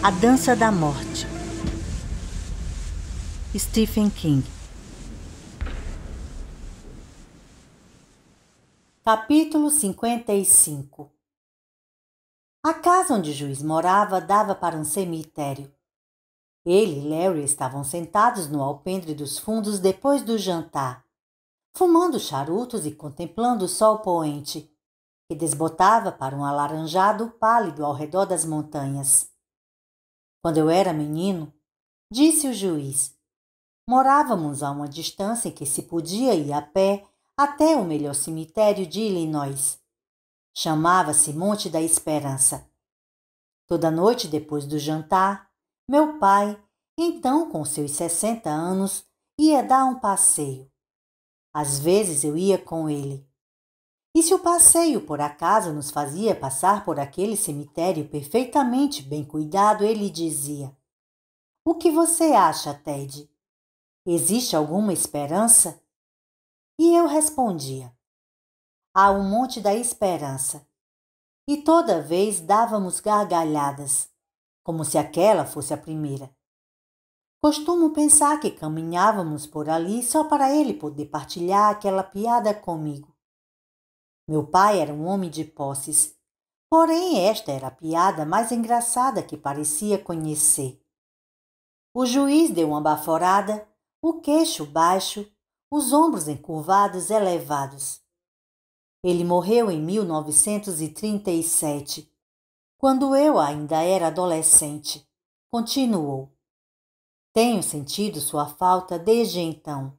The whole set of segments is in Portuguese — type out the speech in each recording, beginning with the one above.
A Dança da Morte. Stephen King. Capítulo 55. A casa onde o juiz morava dava para um cemitério. Ele e Larry estavam sentados no alpendre dos fundos depois do jantar, fumando charutos e contemplando o sol poente, que desbotava para um alaranjado pálido ao redor das montanhas. Quando eu era menino, disse o juiz, morávamos a uma distância em que se podia ir a pé até o melhor cemitério de Illinois. Chamava-se Monte da Esperança. Toda noite depois do jantar, meu pai, então com seus 60 anos, ia dar um passeio. Às vezes eu ia com ele. E se o passeio por acaso nos fazia passar por aquele cemitério perfeitamente bem cuidado, ele dizia: "O que você acha, Ted? Existe alguma esperança?" E eu respondia: "Há um Monte da Esperança." E toda vez dávamos gargalhadas, como se aquela fosse a primeira. Costumo pensar que caminhávamos por ali só para ele poder partilhar aquela piada comigo. Meu pai era um homem de posses, porém esta era a piada mais engraçada que parecia conhecer. O juiz deu uma baforada, o queixo baixo, os ombros encurvados elevados. Ele morreu em 1937, quando eu ainda era adolescente. Continuou. Tenho sentido sua falta desde então.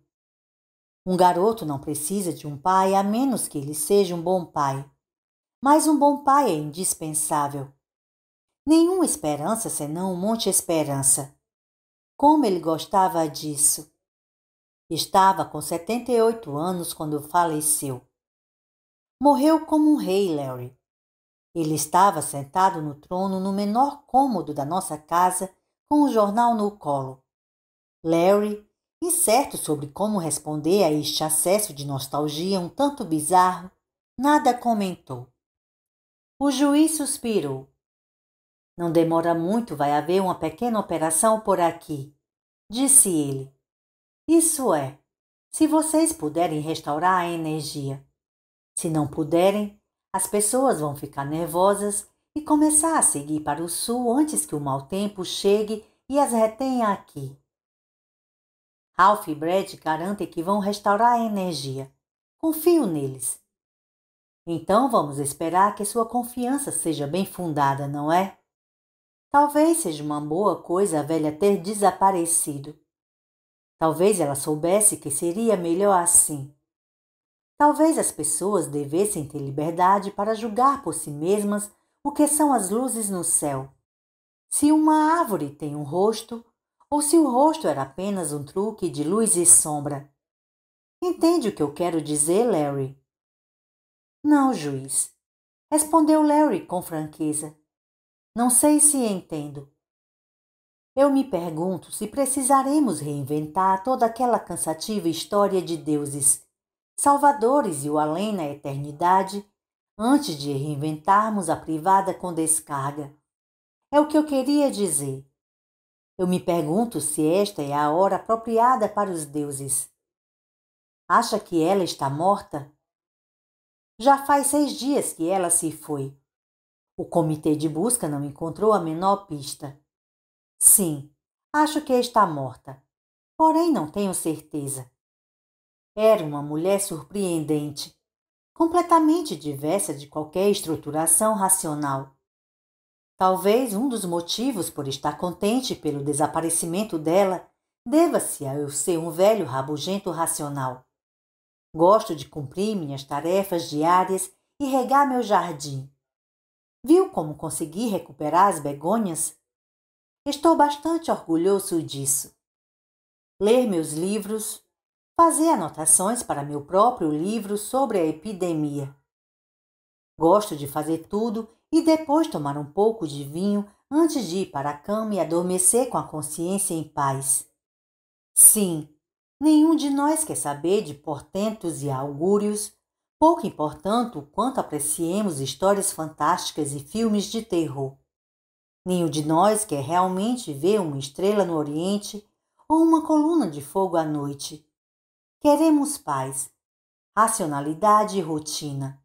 Um garoto não precisa de um pai a menos que ele seja um bom pai. Mas um bom pai é indispensável. Nenhuma esperança senão um Monte Esperança. Como ele gostava disso. Estava com 78 anos quando faleceu. Morreu como um rei, Larry. Ele estava sentado no trono no menor cômodo da nossa casa com o jornal no colo. Larry, incerto sobre como responder a este acesso de nostalgia um tanto bizarro, nada comentou. O juiz suspirou. Não demora muito, vai haver uma pequena operação por aqui, disse ele. Isso é, se vocês puderem restaurar a energia. Se não puderem, as pessoas vão ficar nervosas e começar a seguir para o sul antes que o mau tempo chegue e as retenha aqui. Ralph e Brad garantem que vão restaurar a energia. Confio neles. Então vamos esperar que sua confiança seja bem fundada, não é? Talvez seja uma boa coisa a velha ter desaparecido. Talvez ela soubesse que seria melhor assim. Talvez as pessoas devessem ter liberdade para julgar por si mesmas o que são as luzes no céu. Se uma árvore tem um rosto, ou se o rosto era apenas um truque de luz e sombra. Entende o que eu quero dizer, Larry? Não, juiz, respondeu Larry com franqueza. Não sei se entendo. Eu me pergunto se precisaremos reinventar toda aquela cansativa história de deuses, salvadores e o além na eternidade, antes de reinventarmos a privada com descarga. É o que eu queria dizer. Eu me pergunto se esta é a hora apropriada para os deuses. Acha que ela está morta? Já faz 6 dias que ela se foi. O comitê de busca não encontrou a menor pista. Sim, acho que está morta, porém não tenho certeza. Era uma mulher surpreendente, completamente diversa de qualquer estruturação racional. Talvez um dos motivos por estar contente pelo desaparecimento dela deva-se a eu ser um velho rabugento racional. Gosto de cumprir minhas tarefas diárias e regar meu jardim. Viu como consegui recuperar as begônias? Estou bastante orgulhoso disso. Ler meus livros, fazer anotações para meu próprio livro sobre a epidemia. Gosto de fazer tudo e depois tomar um pouco de vinho antes de ir para a cama e adormecer com a consciência em paz. Sim, nenhum de nós quer saber de portentos e augúrios, pouco importando o quanto apreciemos histórias fantásticas e filmes de terror. Nenhum de nós quer realmente ver uma estrela no Oriente ou uma coluna de fogo à noite. Queremos paz, racionalidade e rotina.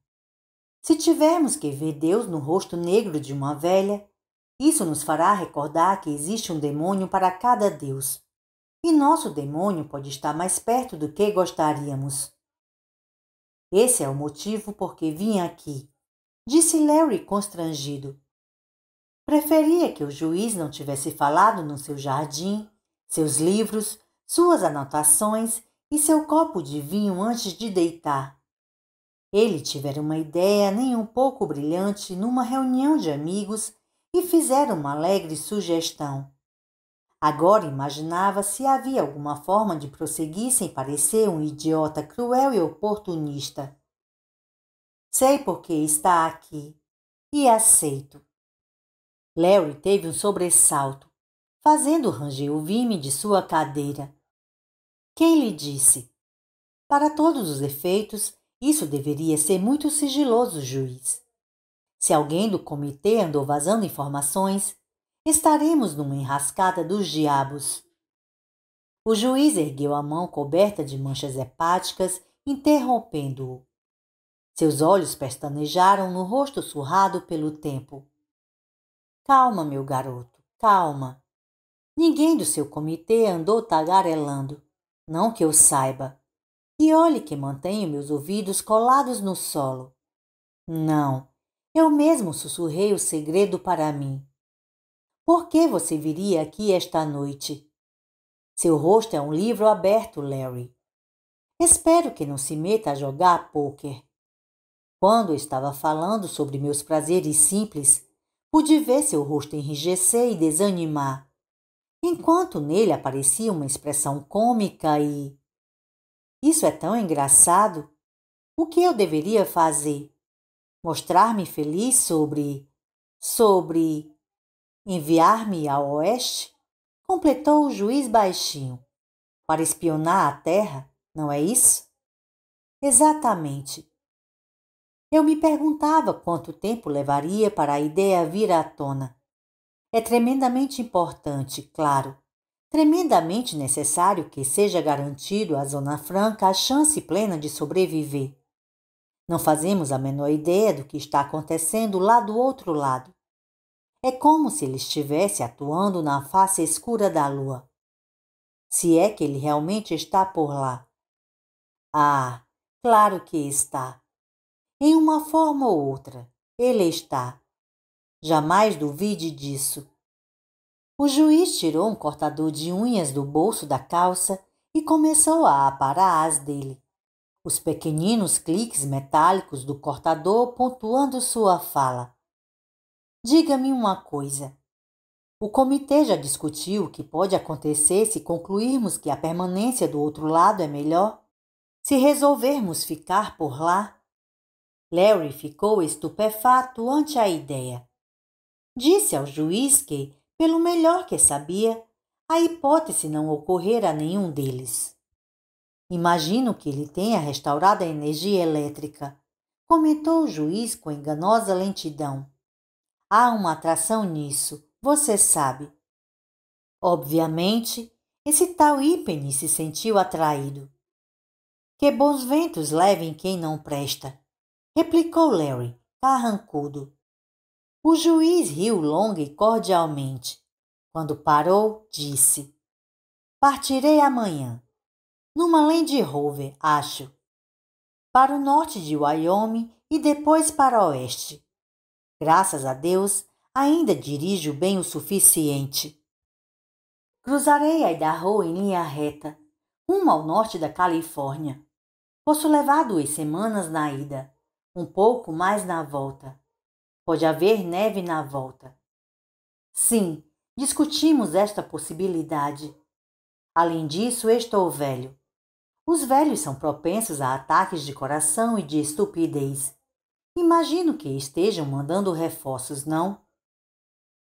Se tivermos que ver Deus no rosto negro de uma velha, isso nos fará recordar que existe um demônio para cada Deus. E nosso demônio pode estar mais perto do que gostaríamos. Esse é o motivo por que vim aqui, disse Larry constrangido. Preferia que o juiz não tivesse falado no seu jardim, seus livros, suas anotações e seu copo de vinho antes de deitar. Ele tivera uma ideia nem um pouco brilhante numa reunião de amigos e fizera uma alegre sugestão. Agora imaginava se havia alguma forma de prosseguir sem parecer um idiota cruel e oportunista. Sei por que está aqui e aceito. Larry teve um sobressalto, fazendo ranger o vime de sua cadeira. Quem lhe disse? Para todos os efeitos, isso deveria ser muito sigiloso, juiz. Se alguém do comitê andou vazando informações, estaremos numa enrascada dos diabos. O juiz ergueu a mão coberta de manchas hepáticas, interrompendo-o. Seus olhos pestanejaram no rosto surrado pelo tempo. Calma, meu garoto, calma. Ninguém do seu comitê andou tagarelando, não que eu saiba. E olhe que mantenho meus ouvidos colados no solo. Não, eu mesmo sussurrei o segredo para mim. Por que você viria aqui esta noite? Seu rosto é um livro aberto, Larry. Espero que não se meta a jogar pôquer. Quando eu estava falando sobre meus prazeres simples, pude ver seu rosto enrijecer e desanimar, enquanto nele aparecia uma expressão cômica e... Isso é tão engraçado. O que eu deveria fazer? Mostrar-me feliz sobre enviar-me ao oeste? Completou o juiz baixinho. Para espionar a terra, não é isso? Exatamente. Eu me perguntava quanto tempo levaria para a ideia vir à tona. É tremendamente importante, claro, tremendamente necessário que seja garantido à Zona Franca a chance plena de sobreviver. Não fazemos a menor ideia do que está acontecendo lá do outro lado. É como se ele estivesse atuando na face escura da lua. Se é que ele realmente está por lá. Ah, claro que está. Em uma forma ou outra, ele está. Jamais duvide disso. O juiz tirou um cortador de unhas do bolso da calça e começou a aparar as dele. Os pequeninos cliques metálicos do cortador pontuando sua fala. Diga-me uma coisa. O comitê já discutiu o que pode acontecer se concluirmos que a permanência do outro lado é melhor? Se resolvermos ficar por lá? Larry ficou estupefato ante a ideia. Disse ao juiz que, pelo melhor que sabia, a hipótese não ocorrera a nenhum deles. Imagino que ele tenha restaurado a energia elétrica, comentou o juiz com enganosa lentidão. Há uma atração nisso, você sabe. Obviamente, esse tal Ipene se sentiu atraído. Que bons ventos levem quem não presta, replicou Larry, carrancudo. O juiz riu longa e cordialmente. Quando parou, disse: Partirei amanhã. Numa Land Rover, acho. Para o norte de Wyoming e depois para o oeste. Graças a Deus, ainda dirijo bem o suficiente. Cruzarei Idaho em linha reta, rumo ao norte da Califórnia. Posso levar 2 semanas na ida, um pouco mais na volta. Pode haver neve na volta. Sim, discutimos esta possibilidade. Além disso, estou velho. Os velhos são propensos a ataques de coração e de estupidez. Imagino que estejam mandando reforços, não?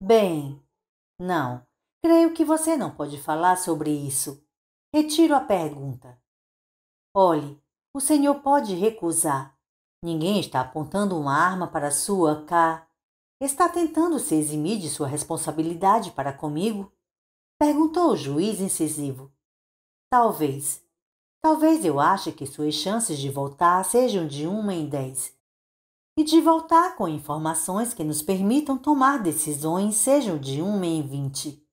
Bem, não. Creio que você não pode falar sobre isso. Retiro a pergunta. Olhe, o senhor pode recusar. Ninguém está apontando uma arma para sua Está tentando se eximir de sua responsabilidade para comigo? Perguntou o juiz incisivo. Talvez. Talvez eu ache que suas chances de voltar sejam de 1 em 10. E de voltar com informações que nos permitam tomar decisões sejam de 1 em 20.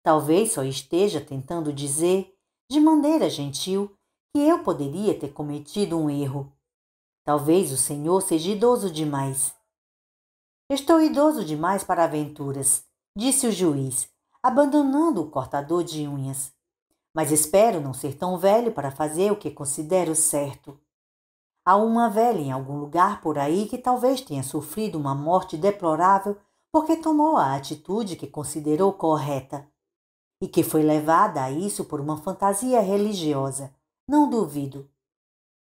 Talvez só esteja tentando dizer, de maneira gentil, que eu poderia ter cometido um erro. Talvez o senhor seja idoso demais. Estou idoso demais para aventuras, disse o juiz, abandonando o cortador de unhas. Mas espero não ser tão velho para fazer o que considero certo. Há uma velha em algum lugar por aí que talvez tenha sofrido uma morte deplorável porque tomou a atitude que considerou correta e que foi levada a isso por uma fantasia religiosa, não duvido.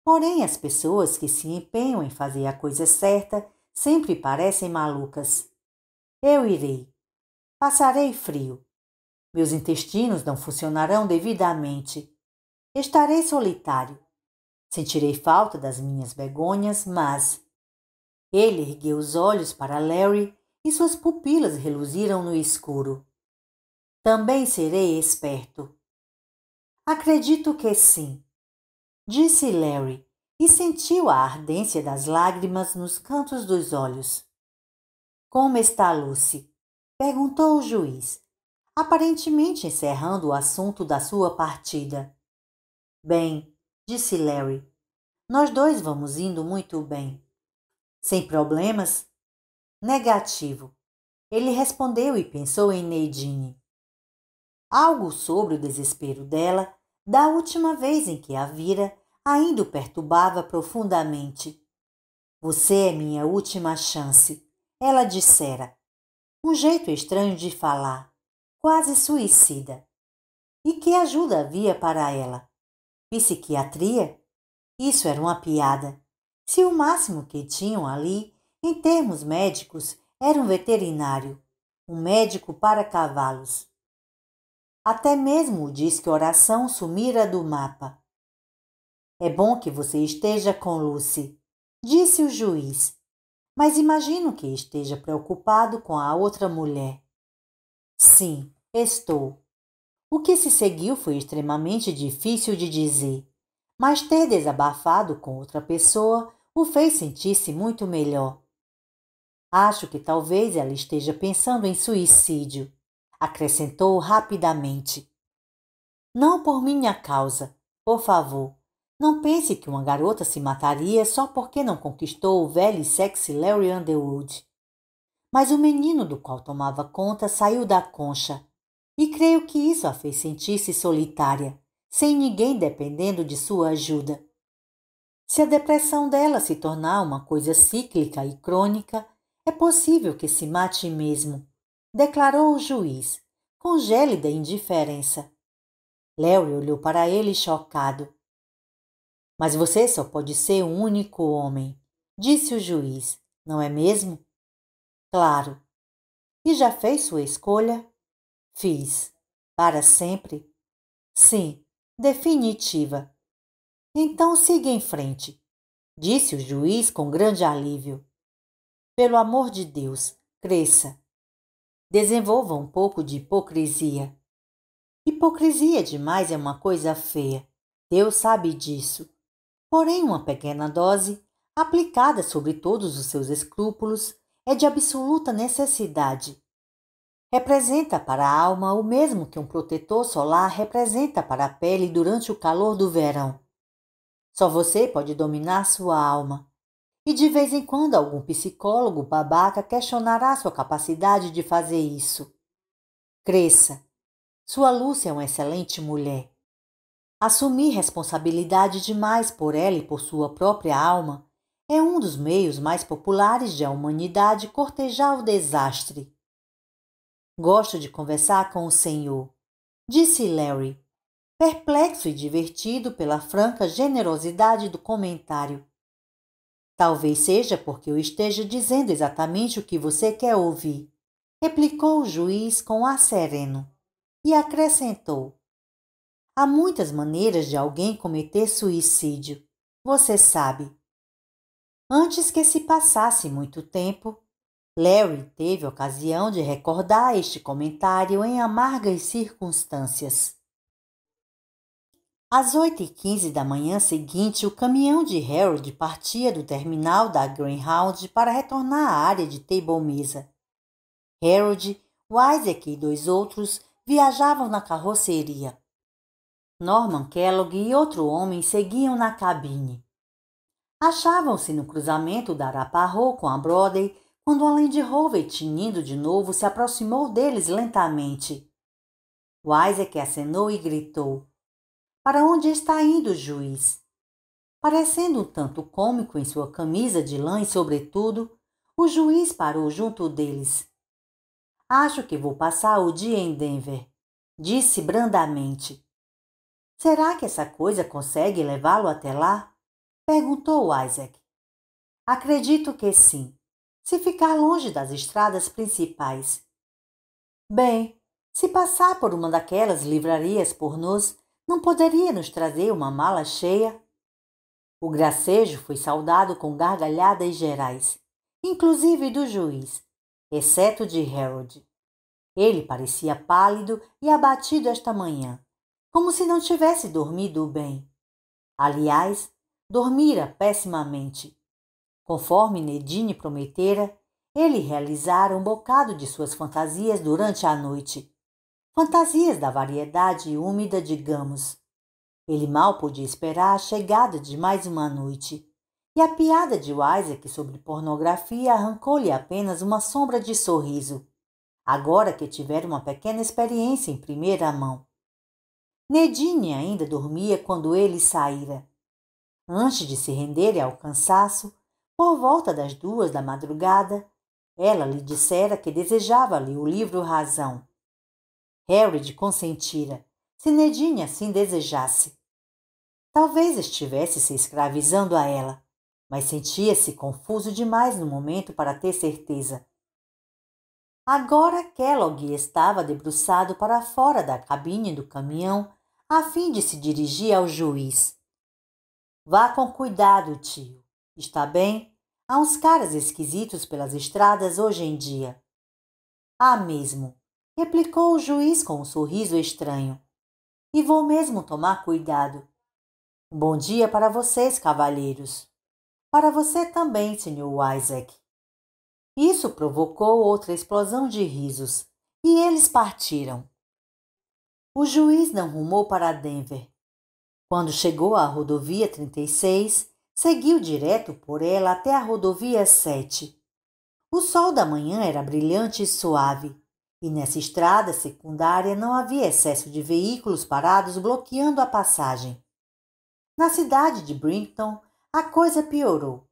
Porém, as pessoas que se empenham em fazer a coisa certa sempre parecem malucas. Eu irei. Passarei frio. Meus intestinos não funcionarão devidamente. Estarei solitário. Sentirei falta das minhas begônias, mas... Ele ergueu os olhos para Larry e suas pupilas reluziram no escuro. Também serei esperto. Acredito que sim, disse Larry e sentiu a ardência das lágrimas nos cantos dos olhos. Como está Lucy? Perguntou o juiz, aparentemente encerrando o assunto da sua partida. Bem, disse Larry, nós dois vamos indo muito bem. Sem problemas? Negativo. Ele respondeu e pensou em Nadine. Algo sobre o desespero dela, da última vez em que a vira, ainda o perturbava profundamente. Você é minha última chance, ela dissera. Um jeito estranho de falar, quase suicida. E que ajuda havia para ela? Psiquiatria? Isso era uma piada. Se o máximo que tinham ali, em termos médicos, era um veterinário, um médico para cavalos. Até mesmo o disque oração sumira do mapa. É bom que você esteja com Lucy, disse o juiz, mas imagino que esteja preocupado com a outra mulher. Sim, estou. O que se seguiu foi extremamente difícil de dizer, mas ter desabafado com outra pessoa o fez sentir-se muito melhor. Acho que talvez ela esteja pensando em suicídio, acrescentou rapidamente. Não por minha causa, por favor. Não pense que uma garota se mataria só porque não conquistou o velho e sexy Larry Underwood. Mas o menino do qual tomava conta saiu da concha, e creio que isso a fez sentir-se solitária, sem ninguém dependendo de sua ajuda. Se a depressão dela se tornar uma coisa cíclica e crônica, é possível que se mate mesmo, declarou o juiz, com gélida indiferença. Larry olhou para ele chocado. Mas você só pode ser um único homem, disse o juiz, não é mesmo? Claro. E já fez sua escolha? Fiz. Para sempre? Sim, definitiva. Então siga em frente, disse o juiz com grande alívio. Pelo amor de Deus, cresça. Desenvolva um pouco de hipocrisia. Hipocrisia demais é uma coisa feia. Deus sabe disso. Porém, uma pequena dose, aplicada sobre todos os seus escrúpulos, é de absoluta necessidade. Representa para a alma o mesmo que um protetor solar representa para a pele durante o calor do verão. Só você pode dominar sua alma. E de vez em quando algum psicólogo babaca questionará sua capacidade de fazer isso. Cresça. Sua Lúcia é uma excelente mulher. Assumir responsabilidade demais por ela e por sua própria alma é um dos meios mais populares de a humanidade cortejar o desastre. Gosto de conversar com o senhor, disse Larry, perplexo e divertido pela franca generosidade do comentário. Talvez seja porque eu esteja dizendo exatamente o que você quer ouvir, replicou o juiz com ar sereno, e acrescentou. Há muitas maneiras de alguém cometer suicídio, você sabe. Antes que se passasse muito tempo, Larry teve ocasião de recordar este comentário em amargas circunstâncias. Às 8h15 da manhã seguinte, o caminhão de Harold partia do terminal da Greyhound para retornar à área de Table Mesa. Harold, Isaac e 2 outros viajavam na carroceria. Norman Kellogg e outro homem seguiam na cabine. Achavam-se no cruzamento da Arapahoe com a Broadway quando a Land Rover, tinindo de novo, se aproximou deles lentamente. Isaac acenou e gritou: "Para onde está indo, juiz?" Parecendo um tanto cômico em sua camisa de lã e sobretudo, o juiz parou junto deles. "Acho que vou passar o dia em Denver", disse brandamente. "Será que essa coisa consegue levá-lo até lá?" perguntou Isaac. "Acredito que sim, se ficar longe das estradas principais." "Bem, se passar por uma daquelas livrarias pornôs, não poderia nos trazer uma mala cheia?" O gracejo foi saudado com gargalhadas gerais, inclusive do juiz, exceto de Harold. Ele parecia pálido e abatido esta manhã, como se não tivesse dormido bem. Aliás, dormira pessimamente. Conforme Nadine prometera, ele realizara um bocado de suas fantasias durante a noite. Fantasias da variedade úmida, digamos. Ele mal podia esperar a chegada de mais uma noite, e a piada de Isaac sobre pornografia arrancou-lhe apenas uma sombra de sorriso, agora que tivera uma pequena experiência em primeira mão. Nadine ainda dormia quando ele saíra. Antes de se render ao cansaço, por volta das 2 da madrugada, ela lhe dissera que desejava-lhe o livro Razão. Harold consentira, se Nadine assim desejasse. Talvez estivesse se escravizando a ela, mas sentia-se confuso demais no momento para ter certeza. Agora Kellogg estava debruçado para fora da cabine do caminhão, a fim de se dirigir ao juiz. "Vá com cuidado, tio. Está bem? Há uns caras esquisitos pelas estradas hoje em dia." "Há mesmo", replicou o juiz com um sorriso estranho. "E vou mesmo tomar cuidado. Um bom dia para vocês, cavalheiros." "Para você também, Sr. Isaac." Isso provocou outra explosão de risos, e eles partiram. O juiz não rumou para Denver. Quando chegou à rodovia 36, seguiu direto por ela até a rodovia 7. O sol da manhã era brilhante e suave, e nessa estrada secundária não havia excesso de veículos parados bloqueando a passagem. Na cidade de Brighton, a coisa piorou.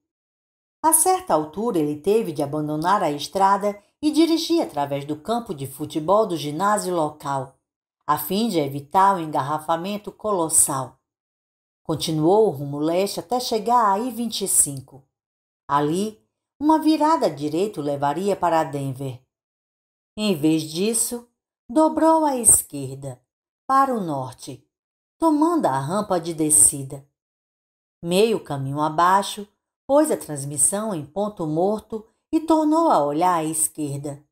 A certa altura ele teve de abandonar a estrada e dirigir através do campo de futebol do ginásio local, a fim de evitar o engarrafamento colossal. Continuou o rumo leste até chegar à I-25. Ali, uma virada à direita o levaria para Denver. Em vez disso, dobrou à esquerda, para o norte, tomando a rampa de descida. Meio caminho abaixo, pôs a transmissão em ponto morto e tornou a olhar à esquerda,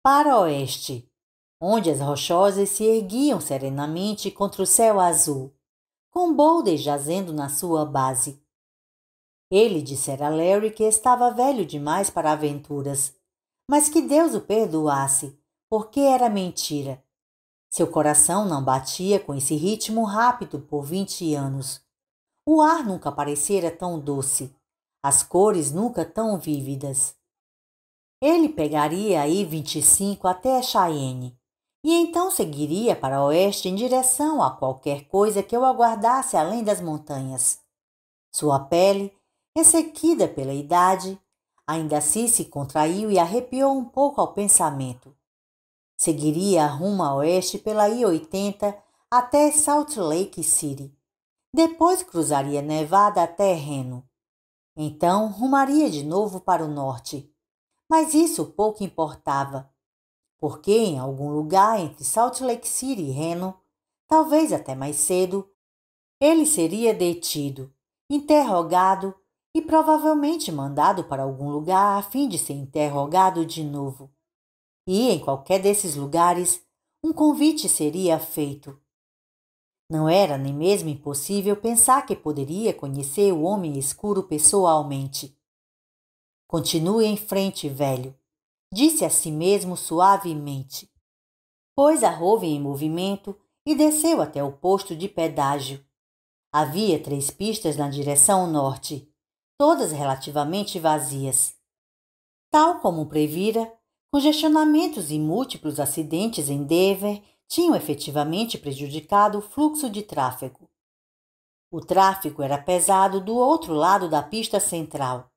para oeste, onde as rochosas se erguiam serenamente contra o céu azul, com Boulder jazendo na sua base. Ele dissera a Larry que estava velho demais para aventuras, mas que Deus o perdoasse, porque era mentira. Seu coração não batia com esse ritmo rápido por 20 anos. O ar nunca parecera tão doce, as cores nunca tão vívidas. Ele pegaria a I-25 até Cheyenne, e então seguiria para oeste em direção a qualquer coisa que o aguardasse além das montanhas. Sua pele, ressequida pela idade, ainda assim se contraiu e arrepiou um pouco ao pensamento. Seguiria rumo a oeste pela I-80 até Salt Lake City. Depois cruzaria Nevada até Reno. Então rumaria de novo para o norte. Mas isso pouco importava, porque em algum lugar entre Salt Lake City e Reno, talvez até mais cedo, ele seria detido, interrogado e provavelmente mandado para algum lugar a fim de ser interrogado de novo. E em qualquer desses lugares, um convite seria feito. Não era nem mesmo impossível pensar que poderia conhecer o homem escuro pessoalmente. Continue em frente, velho, disse a si mesmo suavemente. Pôs a Rover em movimento e desceu até o posto de pedágio. Havia 3 pistas na direção norte, todas relativamente vazias. Tal como previra, congestionamentos e múltiplos acidentes em Denver tinham efetivamente prejudicado o fluxo de tráfego. O tráfego era pesado do outro lado da pista central.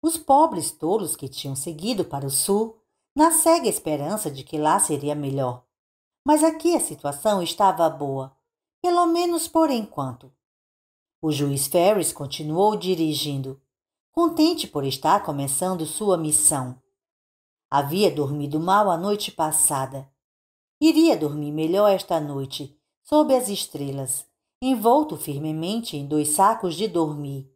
Os pobres tolos que tinham seguido para o sul, na cega esperança de que lá seria melhor. Mas aqui a situação estava boa, pelo menos por enquanto. O juiz Ferris continuou dirigindo, contente por estar começando sua missão. Havia dormido mal a noite passada. Iria dormir melhor esta noite, sob as estrelas, envolto firmemente em 2 sacos de dormir.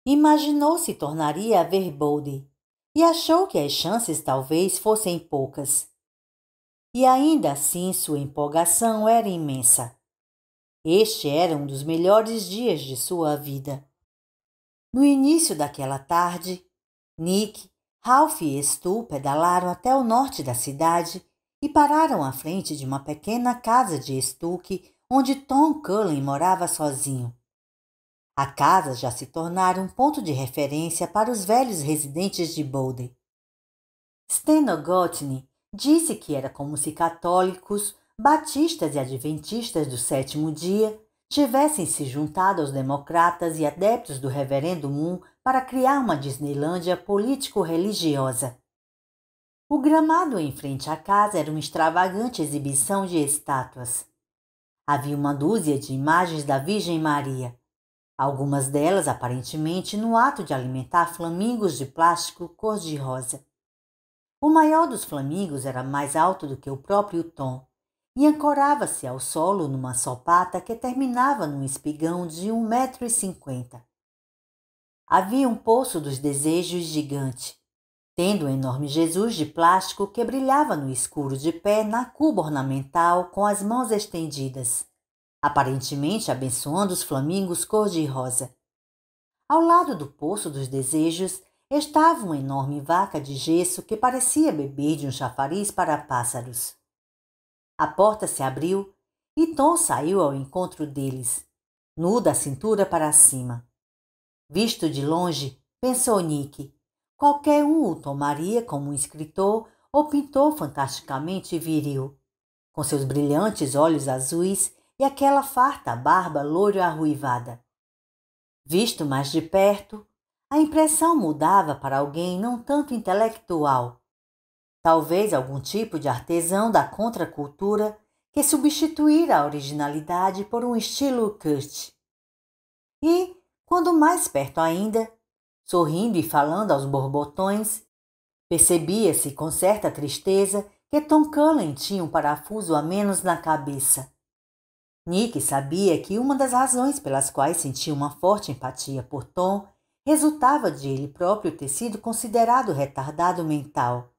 Imaginou se tornaria a ver Bode e achou que as chances talvez fossem poucas. E ainda assim sua empolgação era imensa. Este era um dos melhores dias de sua vida. No início daquela tarde, Nick, Ralph e Stu pedalaram até o norte da cidade e pararam à frente de uma pequena casa de estuque onde Tom Cullen morava sozinho. A casa já se tornara um ponto de referência para os velhos residentes de Boulder. Stenogotny disse que era como se católicos, batistas e adventistas do 7º dia tivessem se juntado aos democratas e adeptos do Reverendo Moon para criar uma Disneylândia político-religiosa. O gramado em frente à casa era uma extravagante exibição de estátuas. Havia uma dúzia de imagens da Virgem Maria, algumas delas aparentemente no ato de alimentar flamingos de plástico cor-de-rosa. O maior dos flamingos era mais alto do que o próprio Tom e ancorava-se ao solo numa só pata que terminava num espigão de 1,50 m. Havia um poço dos desejos gigante, tendo um enorme Jesus de plástico que brilhava no escuro de pé na cuba ornamental com as mãos estendidas, aparentemente abençoando os flamingos cor-de-rosa. Ao lado do poço dos desejos estava uma enorme vaca de gesso que parecia beber de um chafariz para pássaros. A porta se abriu e Tom saiu ao encontro deles, nu da cintura para cima. Visto de longe, pensou Nick, qualquer um o tomaria como um escritor ou pintor fantasticamente viril, com seus brilhantes olhos azuis e aquela farta barba loiro-arruivada. Visto mais de perto, a impressão mudava para alguém não tanto intelectual, talvez algum tipo de artesão da contracultura que substituíra a originalidade por um estilo cult. E, quando mais perto ainda, sorrindo e falando aos borbotões, percebia-se com certa tristeza que Tom Cullen tinha um parafuso a menos na cabeça. Nick sabia que uma das razões pelas quais sentia uma forte empatia por Tom resultava de ele próprio ter sido considerado retardado mental.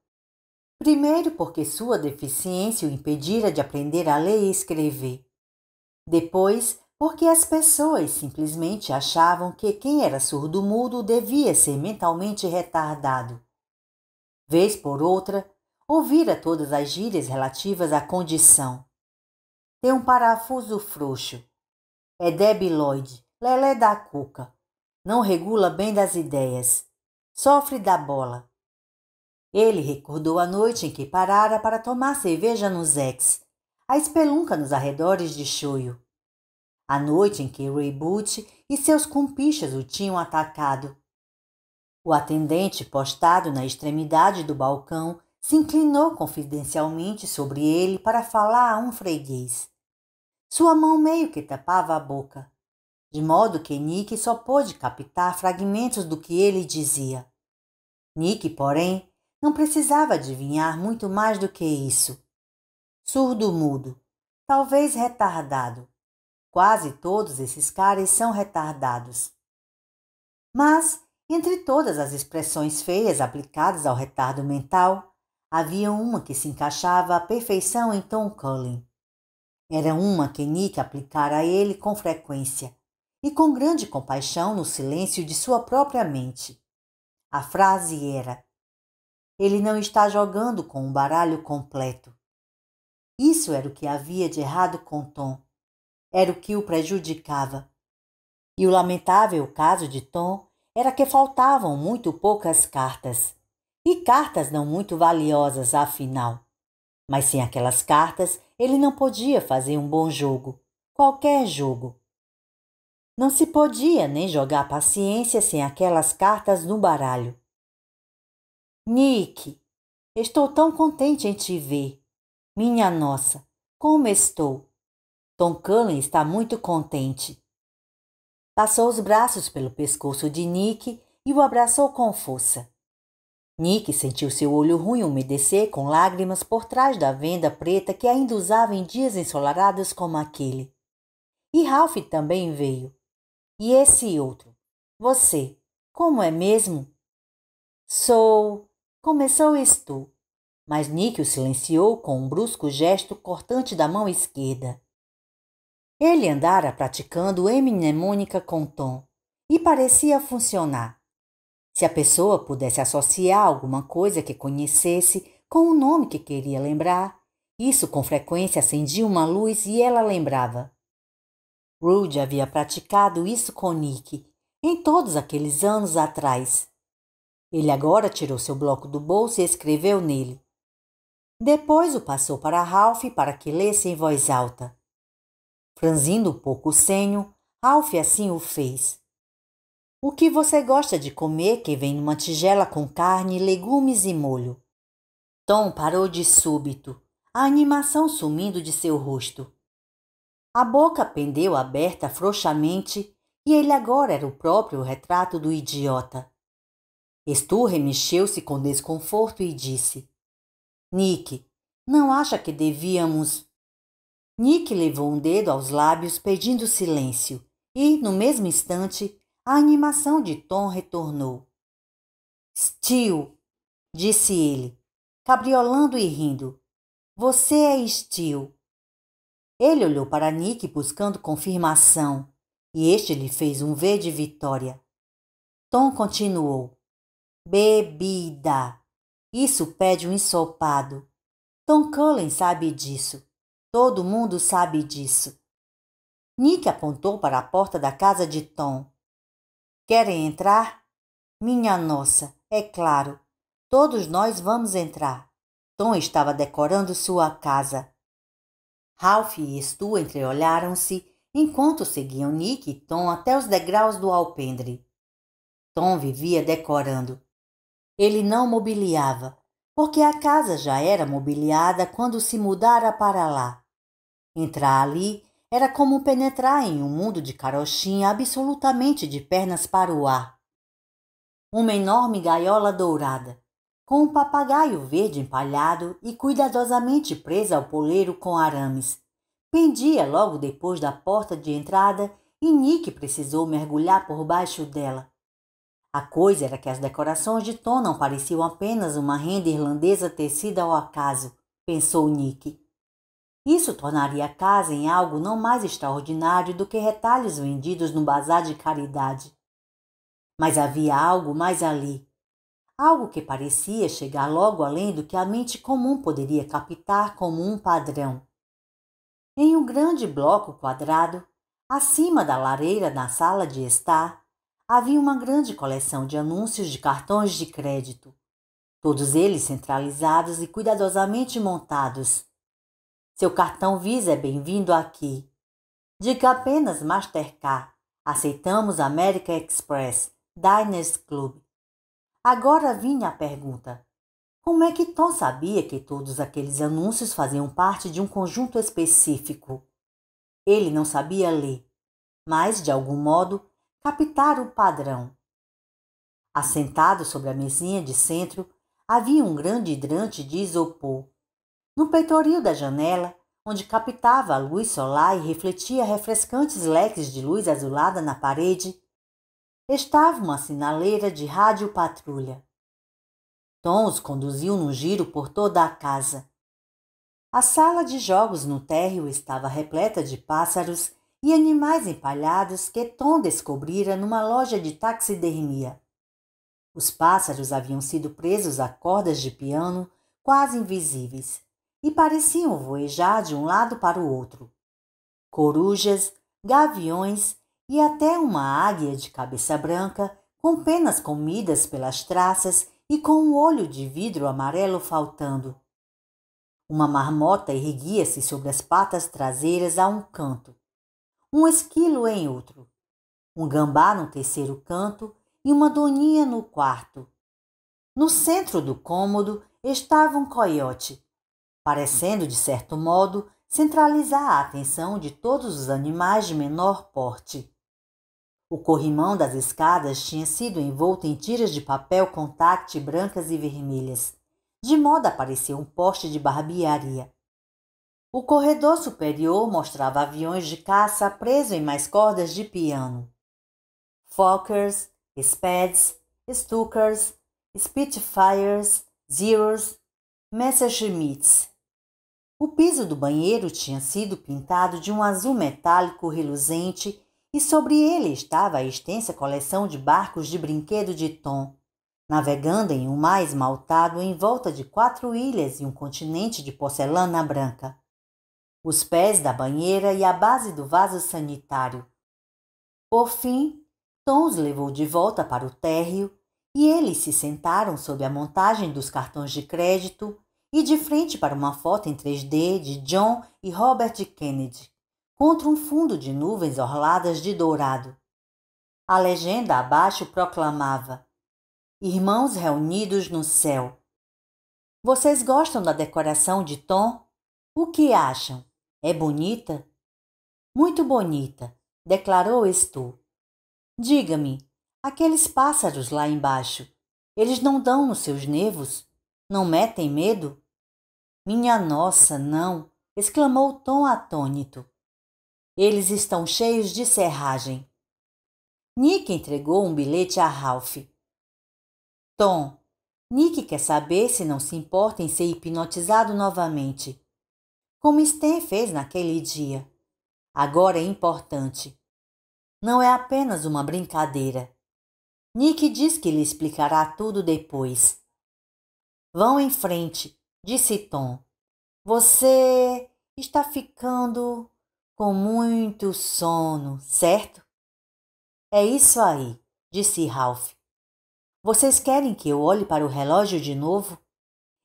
Primeiro, porque sua deficiência o impedira de aprender a ler e escrever. Depois, porque as pessoas simplesmente achavam que quem era surdo-mudo devia ser mentalmente retardado. Vez por outra, ouvira todas as gírias relativas à condição. Tem um parafuso frouxo. É debilóide, lelé da cuca. Não regula bem das ideias. Sofre da bola. Ele recordou a noite em que parara para tomar cerveja no Zex, a espelunca nos arredores de Choio. A noite em que Ray Butch e seus cumpichas o tinham atacado. O atendente, postado na extremidade do balcão, se inclinou confidencialmente sobre ele para falar a um freguês. Sua mão meio que tapava a boca, de modo que Nick só pôde captar fragmentos do que ele dizia. Nick, porém, não precisava adivinhar muito mais do que isso. Surdo-mudo, talvez retardado. Quase todos esses caras são retardados. Mas, entre todas as expressões feias aplicadas ao retardo mental, havia uma que se encaixava à perfeição em Tom Cullen. Era uma que Nick aplicara a ele com frequência e com grande compaixão no silêncio de sua própria mente. A frase era: ele não está jogando com um baralho completo. Isso era o que havia de errado com Tom. Era o que o prejudicava. E o lamentável caso de Tom era que faltavam muito poucas cartas. E cartas não muito valiosas, afinal. Mas sem aquelas cartas, ele não podia fazer um bom jogo. Qualquer jogo. Não se podia nem jogar paciência sem aquelas cartas no baralho. Nick, estou tão contente em te ver. Minha nossa, como estou? Tom Cullen está muito contente. Passou os braços pelo pescoço de Nick e o abraçou com força. Nick sentiu seu olho ruim umedecer com lágrimas por trás da venda preta que ainda usava em dias ensolarados como aquele. E Ralph também veio. E esse outro? Você, como é mesmo? Sou... Começou estou. Mas Nick o silenciou com um brusco gesto cortante da mão esquerda. Ele andara praticando mnemônica com Tom e parecia funcionar. Se a pessoa pudesse associar alguma coisa que conhecesse com o nome que queria lembrar, isso com frequência acendia uma luz e ela lembrava. Rude havia praticado isso com Nick em todos aqueles anos atrás. Ele agora tirou seu bloco do bolso e escreveu nele. Depois o passou para Ralph para que lesse em voz alta. Franzindo um pouco o senho, Ralph assim o fez. O que você gosta de comer que vem numa tigela com carne, legumes e molho? Tom parou de súbito, a animação sumindo de seu rosto. A boca pendeu aberta frouxamente e ele agora era o próprio retrato do idiota. Stu remexeu-se com desconforto e disse: Nick, não acha que devíamos... Nick levou um dedo aos lábios pedindo silêncio e, no mesmo instante, a animação de Tom retornou. Steel, disse ele, cabriolando e rindo. Você é Steel. Ele olhou para Nick buscando confirmação e este lhe fez um V de vitória. Tom continuou. Bebida. Isso pede um ensopado. Tom Cullen sabe disso. Todo mundo sabe disso. Nick apontou para a porta da casa de Tom. Querem entrar? Minha nossa, é claro. Todos nós vamos entrar. Tom estava decorando sua casa. Ralph e Stu entreolharam-se enquanto seguiam Nick e Tom até os degraus do alpendre. Tom vivia decorando. Ele não mobiliava, porque a casa já era mobiliada quando se mudara para lá. Entrar ali era como penetrar em um mundo de carochinha absolutamente de pernas para o ar. Uma enorme gaiola dourada, com um papagaio verde empalhado e cuidadosamente presa ao poleiro com arames, pendia logo depois da porta de entrada e Nick precisou mergulhar por baixo dela. A coisa era que as decorações de Tom não pareciam apenas uma renda irlandesa tecida ao acaso, pensou Nick. Isso tornaria a casa em algo não mais extraordinário do que retalhos vendidos no bazar de caridade. Mas havia algo mais ali. Algo que parecia chegar logo além do que a mente comum poderia captar como um padrão. Em um grande bloco quadrado, acima da lareira na sala de estar, havia uma grande coleção de anúncios de cartões de crédito, todos eles centralizados e cuidadosamente montados. Seu cartão Visa é bem-vindo aqui. Diga apenas Mastercard. Aceitamos American Express, Diners Club. Agora vinha a pergunta. Como é que Tom sabia que todos aqueles anúncios faziam parte de um conjunto específico? Ele não sabia ler, mas, de algum modo, captara o padrão. Assentado sobre a mesinha de centro, havia um grande hidrante de isopor. No peitoril da janela, onde captava a luz solar e refletia refrescantes leques de luz azulada na parede, estava uma sinaleira de rádio-patrulha. Tom os conduziu num giro por toda a casa. A sala de jogos no térreo estava repleta de pássaros e animais empalhados que Tom descobrira numa loja de taxidermia. Os pássaros haviam sido presos a cordas de piano quase invisíveis e pareciam voejar de um lado para o outro. Corujas, gaviões e até uma águia de cabeça branca, com penas comidas pelas traças e com um olho de vidro amarelo faltando. Uma marmota erguia-se sobre as patas traseiras a um canto, um esquilo em outro, um gambá no terceiro canto e uma doninha no quarto. No centro do cômodo estava um coiote, parecendo, de certo modo, centralizar a atenção de todos os animais de menor porte. O corrimão das escadas tinha sido envolto em tiras de papel contact brancas e vermelhas, de modo a parecer um poste de barbearia. O corredor superior mostrava aviões de caça presos em mais cordas de piano. Fokkers, Spads, Stukas, Spitfires, Zeros, Messerschmitts. O piso do banheiro tinha sido pintado de um azul metálico reluzente e sobre ele estava a extensa coleção de barcos de brinquedo de Tom, navegando em um mar esmaltado em volta de 4 ilhas e um continente de porcelana branca. Os pés da banheira e a base do vaso sanitário. Por fim, Tom os levou de volta para o térreo e eles se sentaram sob a montagem dos cartões de crédito e de frente para uma foto em 3D de John e Robert Kennedy, contra um fundo de nuvens orladas de dourado. A legenda abaixo proclamava: Irmãos reunidos no céu. Vocês gostam da decoração de Tom? O que acham? É bonita? Muito bonita, declarou Stu. Diga-me, aqueles pássaros lá embaixo, eles não dão nos seus nervos? Não metem medo? Minha nossa, não! Exclamou Tom atônito. Eles estão cheios de serragem. Nick entregou um bilhete a Ralph. Tom, Nick quer saber se não se importa em ser hipnotizado novamente, como Stan fez naquele dia. Agora é importante. Não é apenas uma brincadeira. Nick diz que lhe explicará tudo depois. Vão em frente, disse Tom. Você está ficando com muito sono, certo? É isso aí, disse Ralph. Vocês querem que eu olhe para o relógio de novo?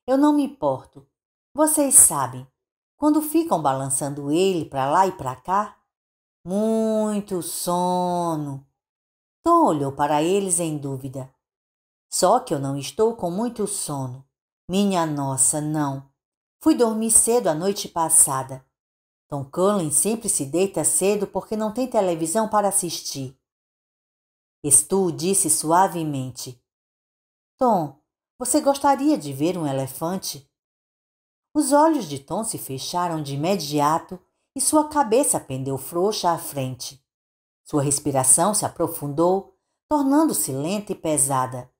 Eu não me importo. Vocês sabem, quando ficam balançando ele para lá e para cá? Muito sono. Tom olhou para eles em dúvida. Só que eu não estou com muito sono. Minha nossa, não. Fui dormir cedo a noite passada. Tom Cullen sempre se deita cedo porque não tem televisão para assistir. Stu disse suavemente. Tom, você gostaria de ver um elefante? Os olhos de Tom se fecharam de imediato e sua cabeça pendeu frouxa à frente. Sua respiração se aprofundou, tornando-se lenta e pesada.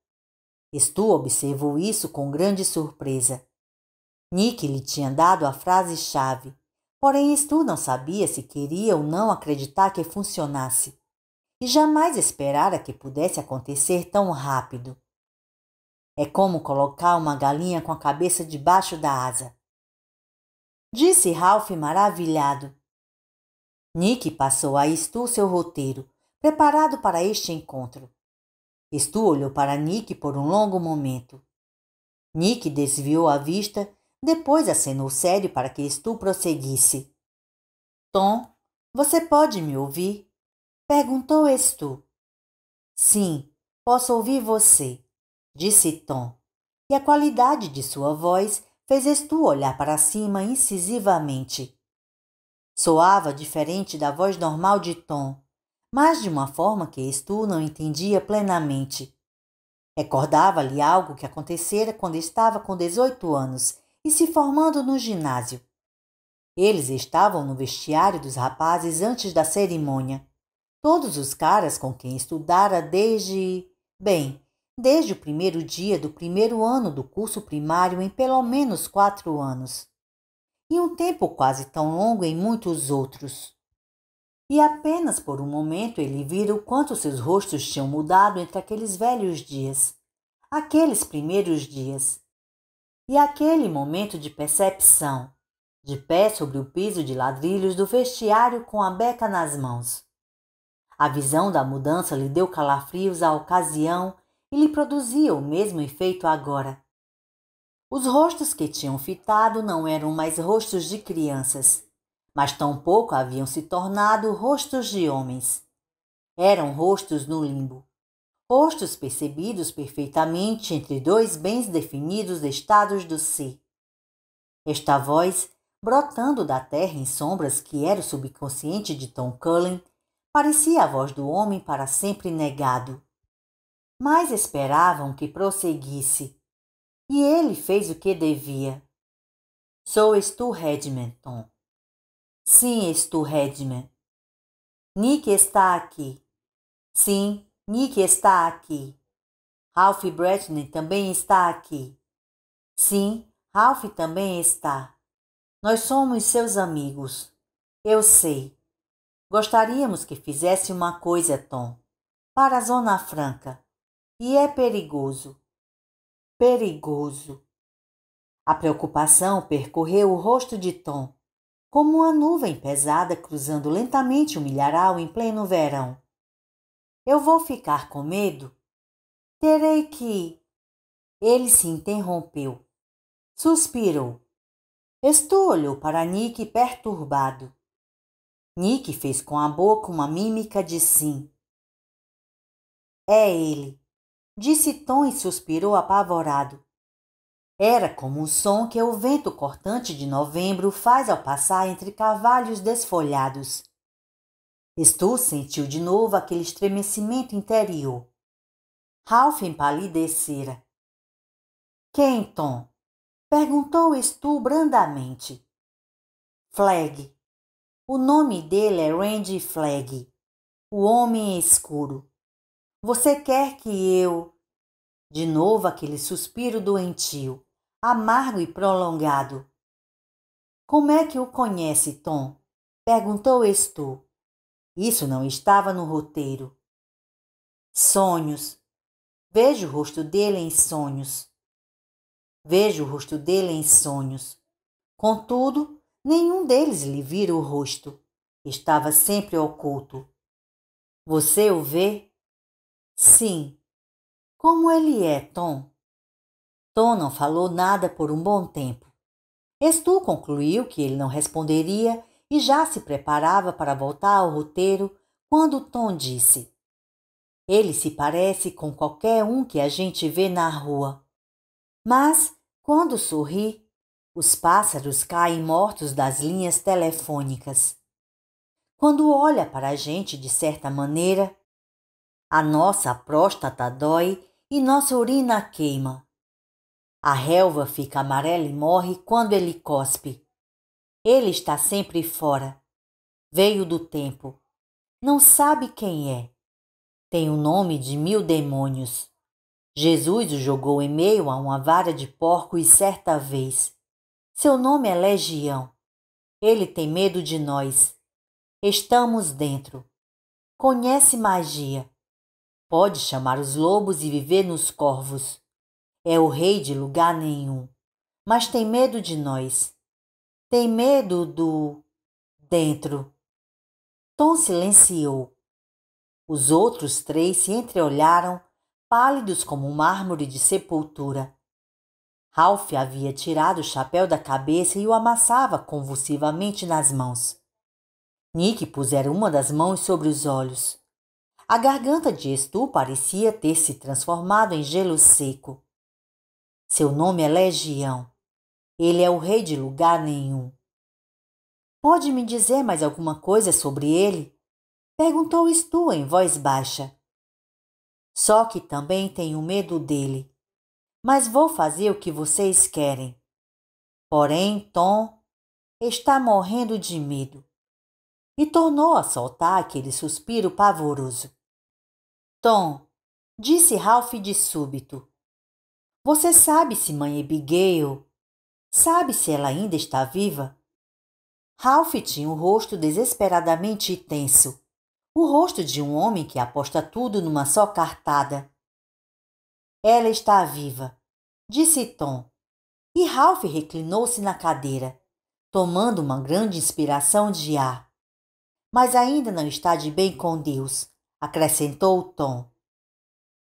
Stu observou isso com grande surpresa. Nick lhe tinha dado a frase-chave, porém Stu não sabia se queria ou não acreditar que funcionasse, e jamais esperara que pudesse acontecer tão rápido. É como colocar uma galinha com a cabeça debaixo da asa, disse Ralph maravilhado. Nick passou a Stu seu roteiro, preparado para este encontro. Stu olhou para Nick por um longo momento. Nick desviou a vista, depois acenou sério para que Stu prosseguisse. Tom, você pode me ouvir? Perguntou Stu. Sim, posso ouvir você, disse Tom, e a qualidade de sua voz fez Stu olhar para cima incisivamente. Soava diferente da voz normal de Tom, mas de uma forma que Stu não entendia plenamente. Recordava-lhe algo que acontecera quando estava com 18 anos e se formando no ginásio. Eles estavam no vestiário dos rapazes antes da cerimônia. Todos os caras com quem estudara desde o primeiro dia do primeiro ano do curso primário em pelo menos 4 anos. E um tempo quase tão longo em muitos outros. E apenas por um momento ele vira o quanto seus rostos tinham mudado entre aqueles velhos dias, aqueles primeiros dias. E aquele momento de percepção, de pé sobre o piso de ladrilhos do vestiário com a beca nas mãos. A visão da mudança lhe deu calafrios à ocasião e lhe produzia o mesmo efeito agora. Os rostos que tinham fitado não eram mais rostos de crianças, mas tampouco haviam se tornado rostos de homens. Eram rostos no limbo, rostos percebidos perfeitamente entre dois bem definidos estados do ser. Esta voz, brotando da terra em sombras que era o subconsciente de Tom Cullen, parecia a voz do homem para sempre negado. Mas esperavam que prosseguisse. E ele fez o que devia. Sou Stu Redman, Tom. Sim, Stu Redman. Nick está aqui. Sim, Nick está aqui. Ralph Bretney também está aqui. Sim, Ralph também está. Nós somos seus amigos. Eu sei. Gostaríamos que fizesse uma coisa, Tom, para a Zona Franca. E é perigoso. Perigoso. A preocupação percorreu o rosto de Tom, como uma nuvem pesada cruzando lentamente o milharal em pleno verão. Eu vou ficar com medo? Terei que... Ele se interrompeu. Suspirou. Stu olhou para Nick perturbado. Nick fez com a boca uma mímica de sim. É ele, disse Tom e suspirou apavorado. Era como o som que o vento cortante de novembro faz ao passar entre carvalhos desfolhados. Stu sentiu de novo aquele estremecimento interior. Ralph empalidecera. Quem, Tom? Perguntou Stu brandamente. Flagg. O nome dele é Randy Flagg, o homem escuro. Você quer que eu... De novo aquele suspiro doentio, amargo e prolongado. Como é que o conhece, Tom? Perguntou Stu. Isso não estava no roteiro. Sonhos. Vejo o rosto dele em sonhos. Vejo o rosto dele em sonhos. Contudo, nenhum deles lhe vira o rosto. Estava sempre oculto. Você o vê? Sim. Como ele é, Tom? Tom não falou nada por um bom tempo. Stu concluiu que ele não responderia e já se preparava para voltar ao roteiro quando Tom disse: Ele se parece com qualquer um que a gente vê na rua. Mas, quando sorri, os pássaros caem mortos das linhas telefônicas. Quando olha para a gente de certa maneira, a nossa próstata dói e nossa urina queima. A relva fica amarela e morre quando ele cospe. Ele está sempre fora. Veio do tempo. Não sabe quem é. Tem o nome de 1000 demônios. Jesus o jogou em meio a uma vara de porcos certa vez. Seu nome é Legião. Ele tem medo de nós. Estamos dentro. Conhece magia. Pode chamar os lobos e viver nos corvos. É o rei de lugar nenhum. Mas tem medo de nós. Tem medo do... dentro. Tom silenciou. Os outros 3 se entreolharam, pálidos como um mármore de sepultura. Ralph havia tirado o chapéu da cabeça e o amassava convulsivamente nas mãos. Nick pusera uma das mãos sobre os olhos. A garganta de Stu parecia ter se transformado em gelo seco. Seu nome é Legião. Ele é o rei de lugar nenhum. Pode me dizer mais alguma coisa sobre ele? Perguntou Stu em voz baixa. Só que também tenho medo dele. Mas vou fazer o que vocês querem. Porém, Tom está morrendo de medo. e tornou a soltar aquele suspiro pavoroso. Tom, disse Ralph de súbito, você sabe se mãe Abigail... Sabe se ela ainda está viva? Ralph tinha o rosto desesperadamente tenso. O rosto de um homem que aposta tudo numa só cartada. Ela está viva, disse Tom. E Ralph reclinou-se na cadeira, tomando uma grande inspiração de ar. Mas ainda não está de bem com Deus, acrescentou Tom.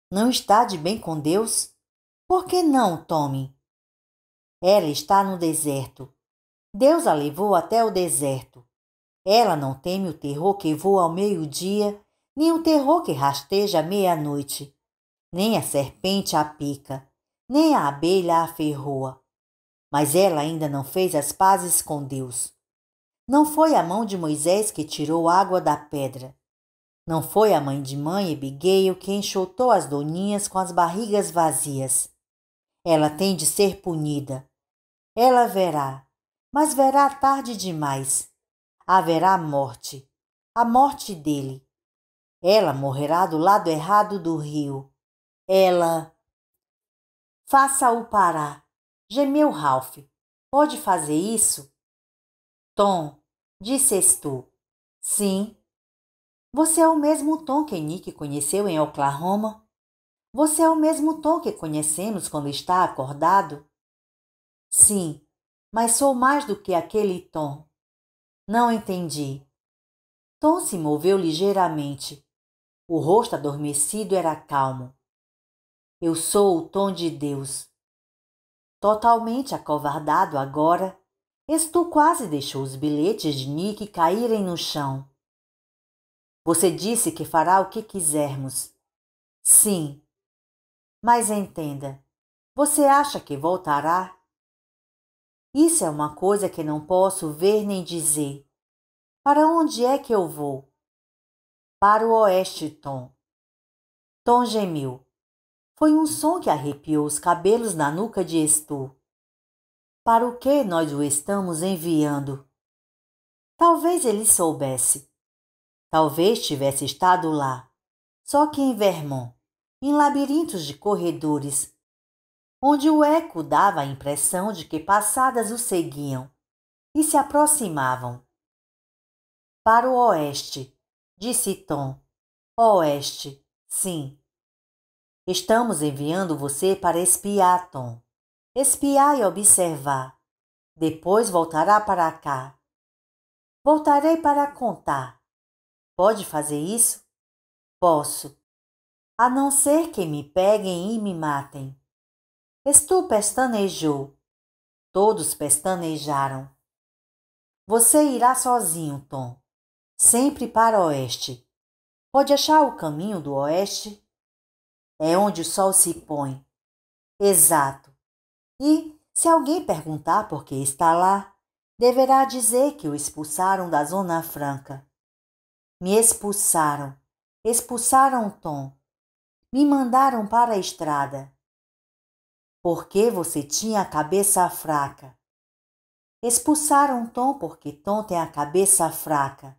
Não está de bem com Deus? Por que não, Tommy? Ela está no deserto. Deus a levou até o deserto. Ela não teme o terror que voa ao meio-dia, nem o terror que rasteja à meia-noite, nem a serpente a pica, nem a abelha a ferroa. Mas ela ainda não fez as pazes com Deus. Não foi a mão de Moisés que tirou água da pedra. Não foi a mãe de mãe Abigail que enxotou as doninhas com as barrigas vazias. Ela tem de ser punida. Ela verá, mas verá tarde demais. Haverá morte, a morte dele. Ela morrerá do lado errado do rio. Ela... Faça-o parar, gemeu Ralph. Pode fazer isso? Tom, disse tu. Sim. Você é o mesmo Tom que Nick conheceu em Oklahoma? Você é o mesmo Tom que conhecemos quando está acordado? Sim, mas sou mais do que aquele Tom. Não entendi. Tom se moveu ligeiramente. O rosto adormecido era calmo. Eu sou o Tom de Deus. Totalmente acovardado agora, Stu quase deixou os bilhetes de Nick caírem no chão. Você disse que fará o que quisermos. Sim. Mas entenda, você acha que voltará? Isso é uma coisa que não posso ver nem dizer. Para onde é que eu vou? Para o oeste, Tom. Tom gemeu. Foi um som que arrepiou os cabelos na nuca de Stu. Para o que nós o estamos enviando? Talvez ele soubesse. Talvez tivesse estado lá, só que em Vermont, em labirintos de corredores, onde o eco dava a impressão de que passadas o seguiam e se aproximavam. Para o oeste, disse Tom. Oeste, sim. Estamos enviando você para espiar, Tom. Espiar e observar. Depois voltará para cá. Voltarei para contar. Pode fazer isso? Posso. A não ser que me peguem e me matem. Stu pestanejou. Todos pestanejaram. Você irá sozinho, Tom. Sempre para o oeste. Pode achar o caminho do oeste? É onde o sol se põe. Exato. E, se alguém perguntar por que está lá, deverá dizer que o expulsaram da Zona Franca. Me expulsaram. Expulsaram Tom. Me mandaram para a estrada. Porque você tinha a cabeça fraca. Expulsaram Tom porque Tom tem a cabeça fraca.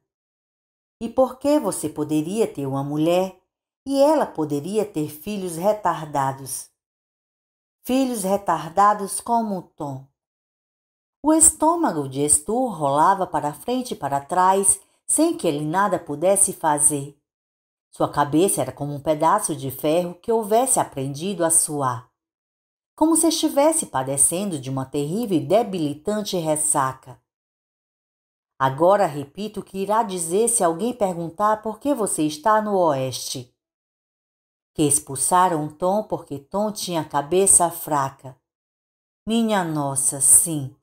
E porque você poderia ter uma mulher e ela poderia ter filhos retardados. Filhos retardados como Tom. O estômago de Stu rolava para frente e para trás sem que ele nada pudesse fazer. Sua cabeça era como um pedaço de ferro que houvesse aprendido a suar. Como se estivesse padecendo de uma terrível e debilitante ressaca. Agora repito o que irá dizer se alguém perguntar por que você está no oeste. Que expulsaram Tom porque Tom tinha a cabeça fraca. Minha nossa, sim.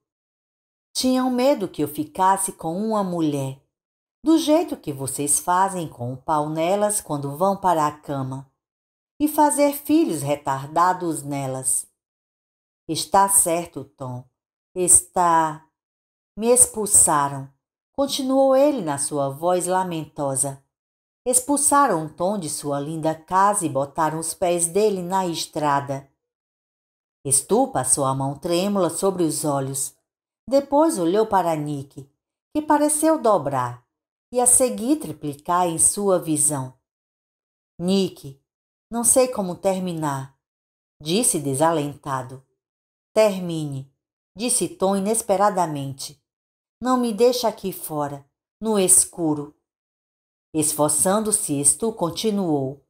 Tinham medo que eu ficasse com uma mulher, do jeito que vocês fazem com o pau nelas quando vão para a cama, e fazer filhos retardados nelas. Está certo, Tom. Está... Me expulsaram. Continuou ele na sua voz lamentosa. Expulsaram Tom de sua linda casa e botaram os pés dele na estrada. Stu passou a mão trêmula sobre os olhos. Depois olhou para Nick, que pareceu dobrar, e a seguir triplicar em sua visão. Nick, não sei como terminar, disse desalentado. Termine, disse Tom inesperadamente. Não me deixe aqui fora, no escuro. Esforçando-se, Stu continuou.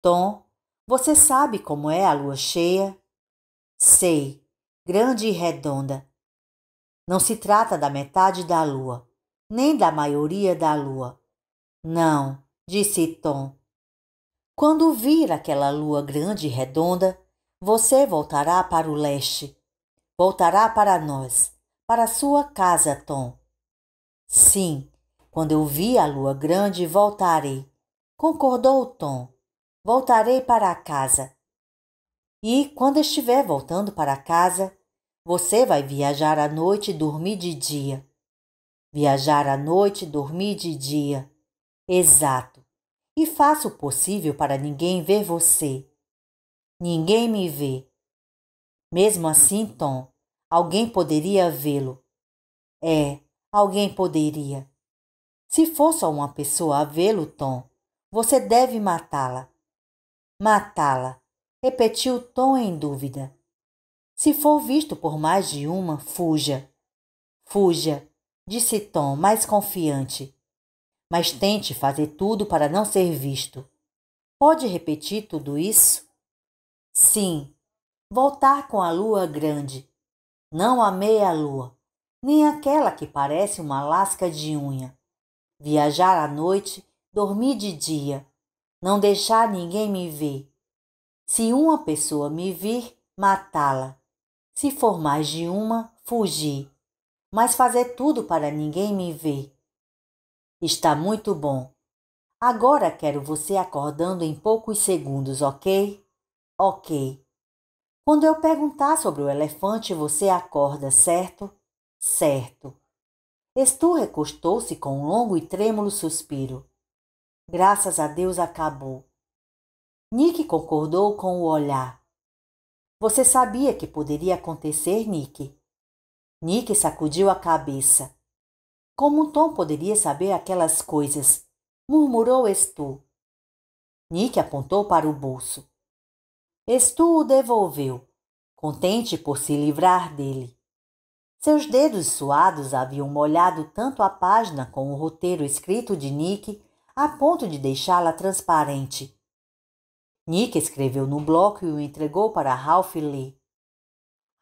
Tom, você sabe como é a lua cheia? Sei, grande e redonda. Não se trata da metade da lua, nem da maioria da lua. Não, disse Tom. Quando vir aquela lua grande e redonda, você voltará para o leste. Voltará para nós, para sua casa, Tom. Sim, quando eu vi a lua grande, voltarei, concordou Tom. Voltarei para casa. E, quando estiver voltando para casa, você vai viajar à noite e dormir de dia. Viajar à noite e dormir de dia. Exato. E faça o possível para ninguém ver você. Ninguém me vê. Mesmo assim, Tom, alguém poderia vê-lo. Alguém poderia. Se for só uma pessoa a vê-lo, Tom, você deve matá-la. Matá-la, repetiu Tom em dúvida. Se for visto por mais de uma, fuja. Fuja, disse Tom, mais confiante. Mas tente fazer tudo para não ser visto. Pode repetir tudo isso? Sim, voltar com a lua grande. Não a meia-lua, nem aquela que parece uma lasca de unha. Viajar à noite, dormir de dia. Não deixar ninguém me ver. Se uma pessoa me vir, matá-la. Se for mais de uma, fugir. Mas fazer tudo para ninguém me ver. Está muito bom. Agora quero você acordando em poucos segundos, ok? Ok. Quando eu perguntar sobre o elefante, você acorda, certo? Certo. Stu recostou-se com um longo e trêmulo suspiro. Graças a Deus acabou. Nick concordou com o olhar. Você sabia que poderia acontecer, Nick? Nick sacudiu a cabeça. Como Tom poderia saber aquelas coisas? Murmurou Stu. Nick apontou para o bolso. Stu o devolveu, contente por se livrar dele. Seus dedos suados haviam molhado tanto a página com o roteiro escrito de Nick a ponto de deixá-la transparente. Nick escreveu no bloco e o entregou para Ralph ler.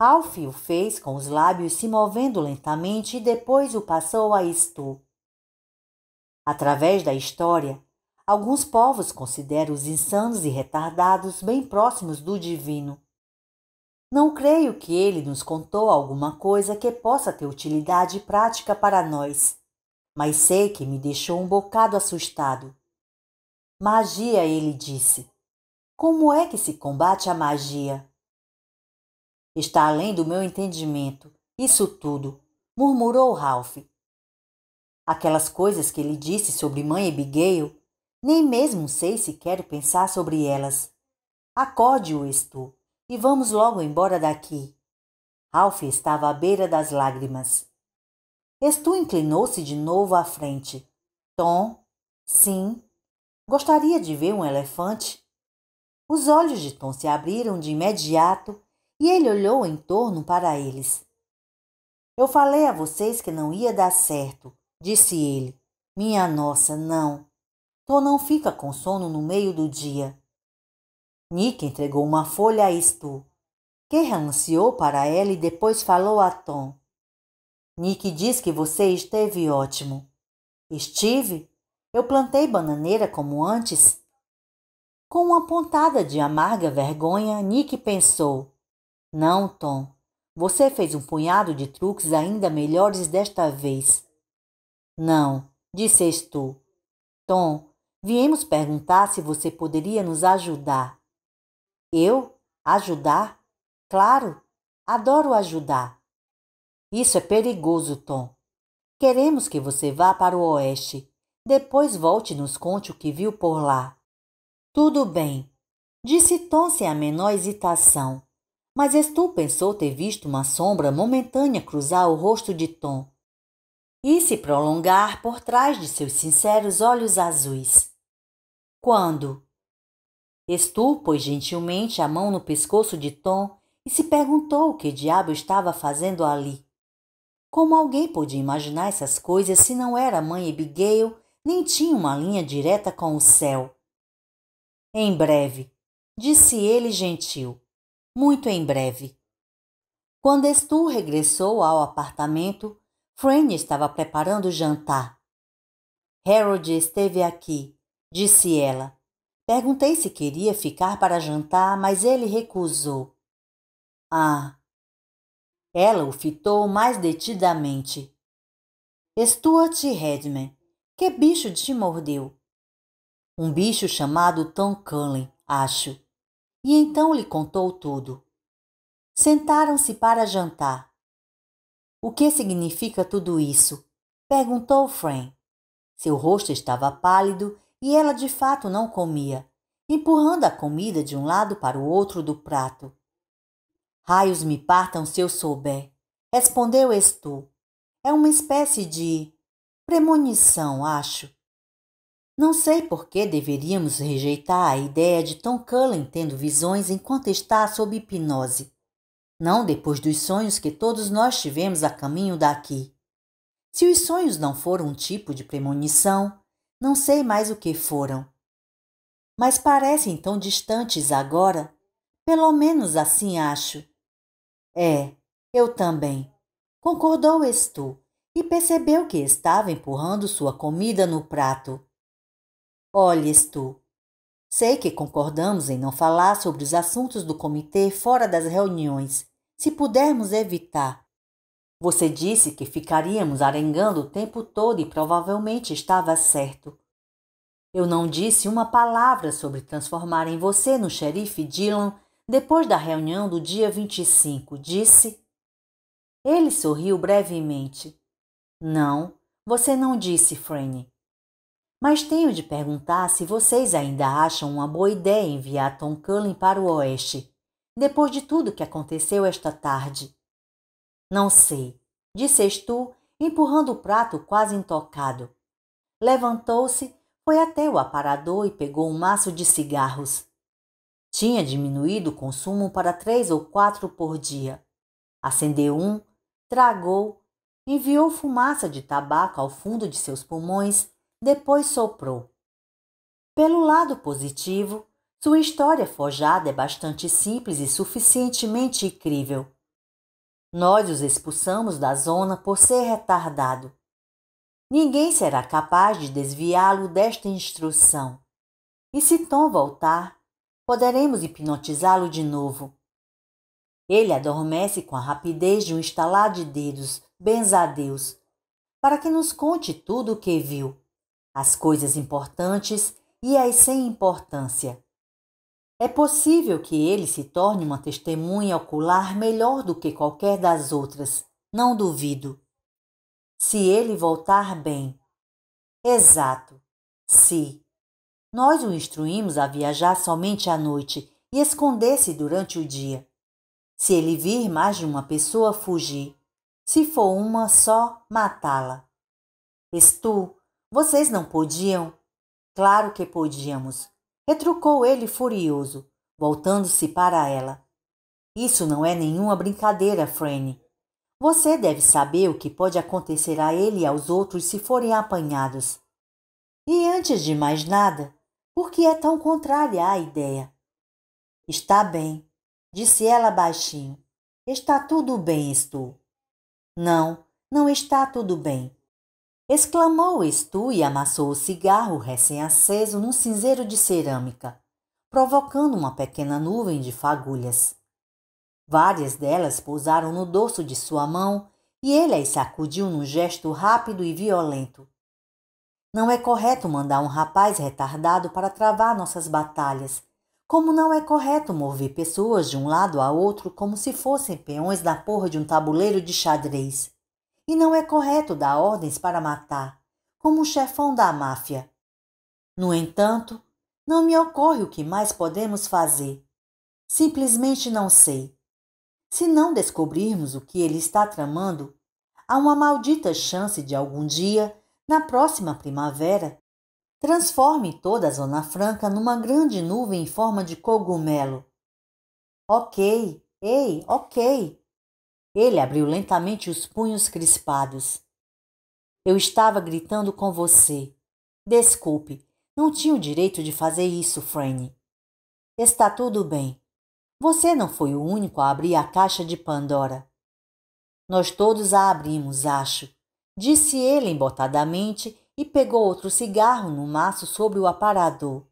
Ralph o fez com os lábios se movendo lentamente e depois o passou a Stu. Através da história, alguns povos consideram os insanos e retardados bem próximos do divino. Não creio que ele nos contou alguma coisa que possa ter utilidade prática para nós, mas sei que me deixou um bocado assustado. Magia, ele disse. Como é que se combate a magia? Está além do meu entendimento, isso tudo, murmurou Ralph. Aquelas coisas que ele disse sobre mãe Abigail, nem mesmo sei se quero pensar sobre elas. Acorde-o, Stu, e vamos logo embora daqui. Ralph estava à beira das lágrimas. Stu inclinou-se de novo à frente. Tom? Sim. Gostaria de ver um elefante? Os olhos de Tom se abriram de imediato e ele olhou em torno para eles. Eu falei a vocês que não ia dar certo, disse ele. Minha nossa, não. Tom não fica com sono no meio do dia. Nick entregou uma folha a Stu, que renunciou para ela e depois falou a Tom. Nick diz que você esteve ótimo. Estive? Eu plantei bananeira como antes? Com uma pontada de amarga vergonha, Nick pensou. Não, Tom. Você fez um punhado de truques ainda melhores desta vez. Não, disse Stu. Tom, viemos perguntar se você poderia nos ajudar. Eu? Ajudar? Claro, adoro ajudar. Isso é perigoso, Tom. Queremos que você vá para o oeste. Depois volte e nos conte o que viu por lá. Tudo bem, disse Tom sem a menor hesitação. Mas Stu pensou ter visto uma sombra momentânea cruzar o rosto de Tom. e se prolongar por trás de seus sinceros olhos azuis. Quando? Stu pôs gentilmente a mão no pescoço de Tom e se perguntou o que diabo estava fazendo ali. Como alguém podia imaginar essas coisas se não era a mãe Abigail, nem tinha uma linha direta com o céu? Em breve, disse ele gentil, muito em breve. Quando Stu regressou ao apartamento, Franny estava preparando o jantar. Harold esteve aqui, disse ela. Perguntei se queria ficar para jantar, mas ele recusou. Ah! Ela o fitou mais detidamente. Stuart Redman, que bicho te mordeu? Um bicho chamado Tom Cullen, acho. E então lhe contou tudo. Sentaram-se para jantar. O que significa tudo isso? Perguntou Fran. Seu rosto estava pálido e ela de fato não comia, empurrando a comida de um lado para o outro do prato. Raios me partam se eu souber, respondeu Stu. É uma espécie de premonição, acho. Não sei por que deveríamos rejeitar a ideia de Tom Cullen tendo visões enquanto está sob hipnose. Não depois dos sonhos que todos nós tivemos a caminho daqui. Se os sonhos não foram um tipo de premonição, não sei mais o que foram. Mas parecem tão distantes agora. Pelo menos assim acho. É, eu também. Concordou Stu e percebeu que estava empurrando sua comida no prato. Olhe, Stu, sei que concordamos em não falar sobre os assuntos do comitê fora das reuniões, se pudermos evitar. Você disse que ficaríamos arengando o tempo todo e provavelmente estava certo. Eu não disse uma palavra sobre transformarem você no xerife Dillon depois da reunião do dia 25, disse. Ele sorriu brevemente. Não, você não disse, Franny. Mas tenho de perguntar se vocês ainda acham uma boa ideia enviar Tom Cullen para o oeste, depois de tudo que aconteceu esta tarde. Não sei, disse Stu, empurrando o prato quase intocado. Levantou-se, foi até o aparador e pegou um maço de cigarros. Tinha diminuído o consumo para 3 ou 4 por dia. Acendeu um, tragou, enviou fumaça de tabaco ao fundo de seus pulmões, depois soprou. Pelo lado positivo, sua história forjada é bastante simples e suficientemente incrível. Nós os expulsamos da zona por ser retardado. Ninguém será capaz de desviá-lo desta instrução. E se Tom voltar, poderemos hipnotizá-lo de novo. Ele adormece com a rapidez de um estalar de dedos, benza a Deus, para que nos conte tudo o que viu, as coisas importantes e as sem importância. É possível que ele se torne uma testemunha ocular melhor do que qualquer das outras, não duvido. Se ele voltar bem. Exato. Se. Nós o instruímos a viajar somente à noite e esconder-se durante o dia. Se ele vir mais de uma pessoa, fugir. Se for uma só, matá-la. Stu, vocês não podiam? Claro que podíamos. Retrucou ele furioso, voltando-se para ela. Isso não é nenhuma brincadeira, Franny. Você deve saber o que pode acontecer a ele e aos outros se forem apanhados. E antes de mais nada, por que é tão contrária à ideia? Está bem, disse ela baixinho. Está tudo bem, Stu. Não, não está tudo bem. Exclamou Stu e amassou o cigarro recém-aceso num cinzeiro de cerâmica, provocando uma pequena nuvem de fagulhas. Várias delas pousaram no dorso de sua mão e ele as sacudiu num gesto rápido e violento. Não é correto mandar um rapaz retardado para travar nossas batalhas, como não é correto mover pessoas de um lado a outro como se fossem peões na porra de um tabuleiro de xadrez. E não é correto dar ordens para matar, como um chefão da máfia. No entanto, não me ocorre o que mais podemos fazer. Simplesmente não sei. Se não descobrirmos o que ele está tramando, há uma maldita chance de algum dia, na próxima primavera, transforme toda a Zona Franca numa grande nuvem em forma de cogumelo. Ok, ei, ok. Ele abriu lentamente os punhos crispados. Eu estava gritando com você. Desculpe, não tinha o direito de fazer isso, Franny. Está tudo bem. Você não foi o único a abrir a caixa de Pandora. Nós todos a abrimos, acho, disse ele embotadamente e pegou outro cigarro no maço sobre o aparador.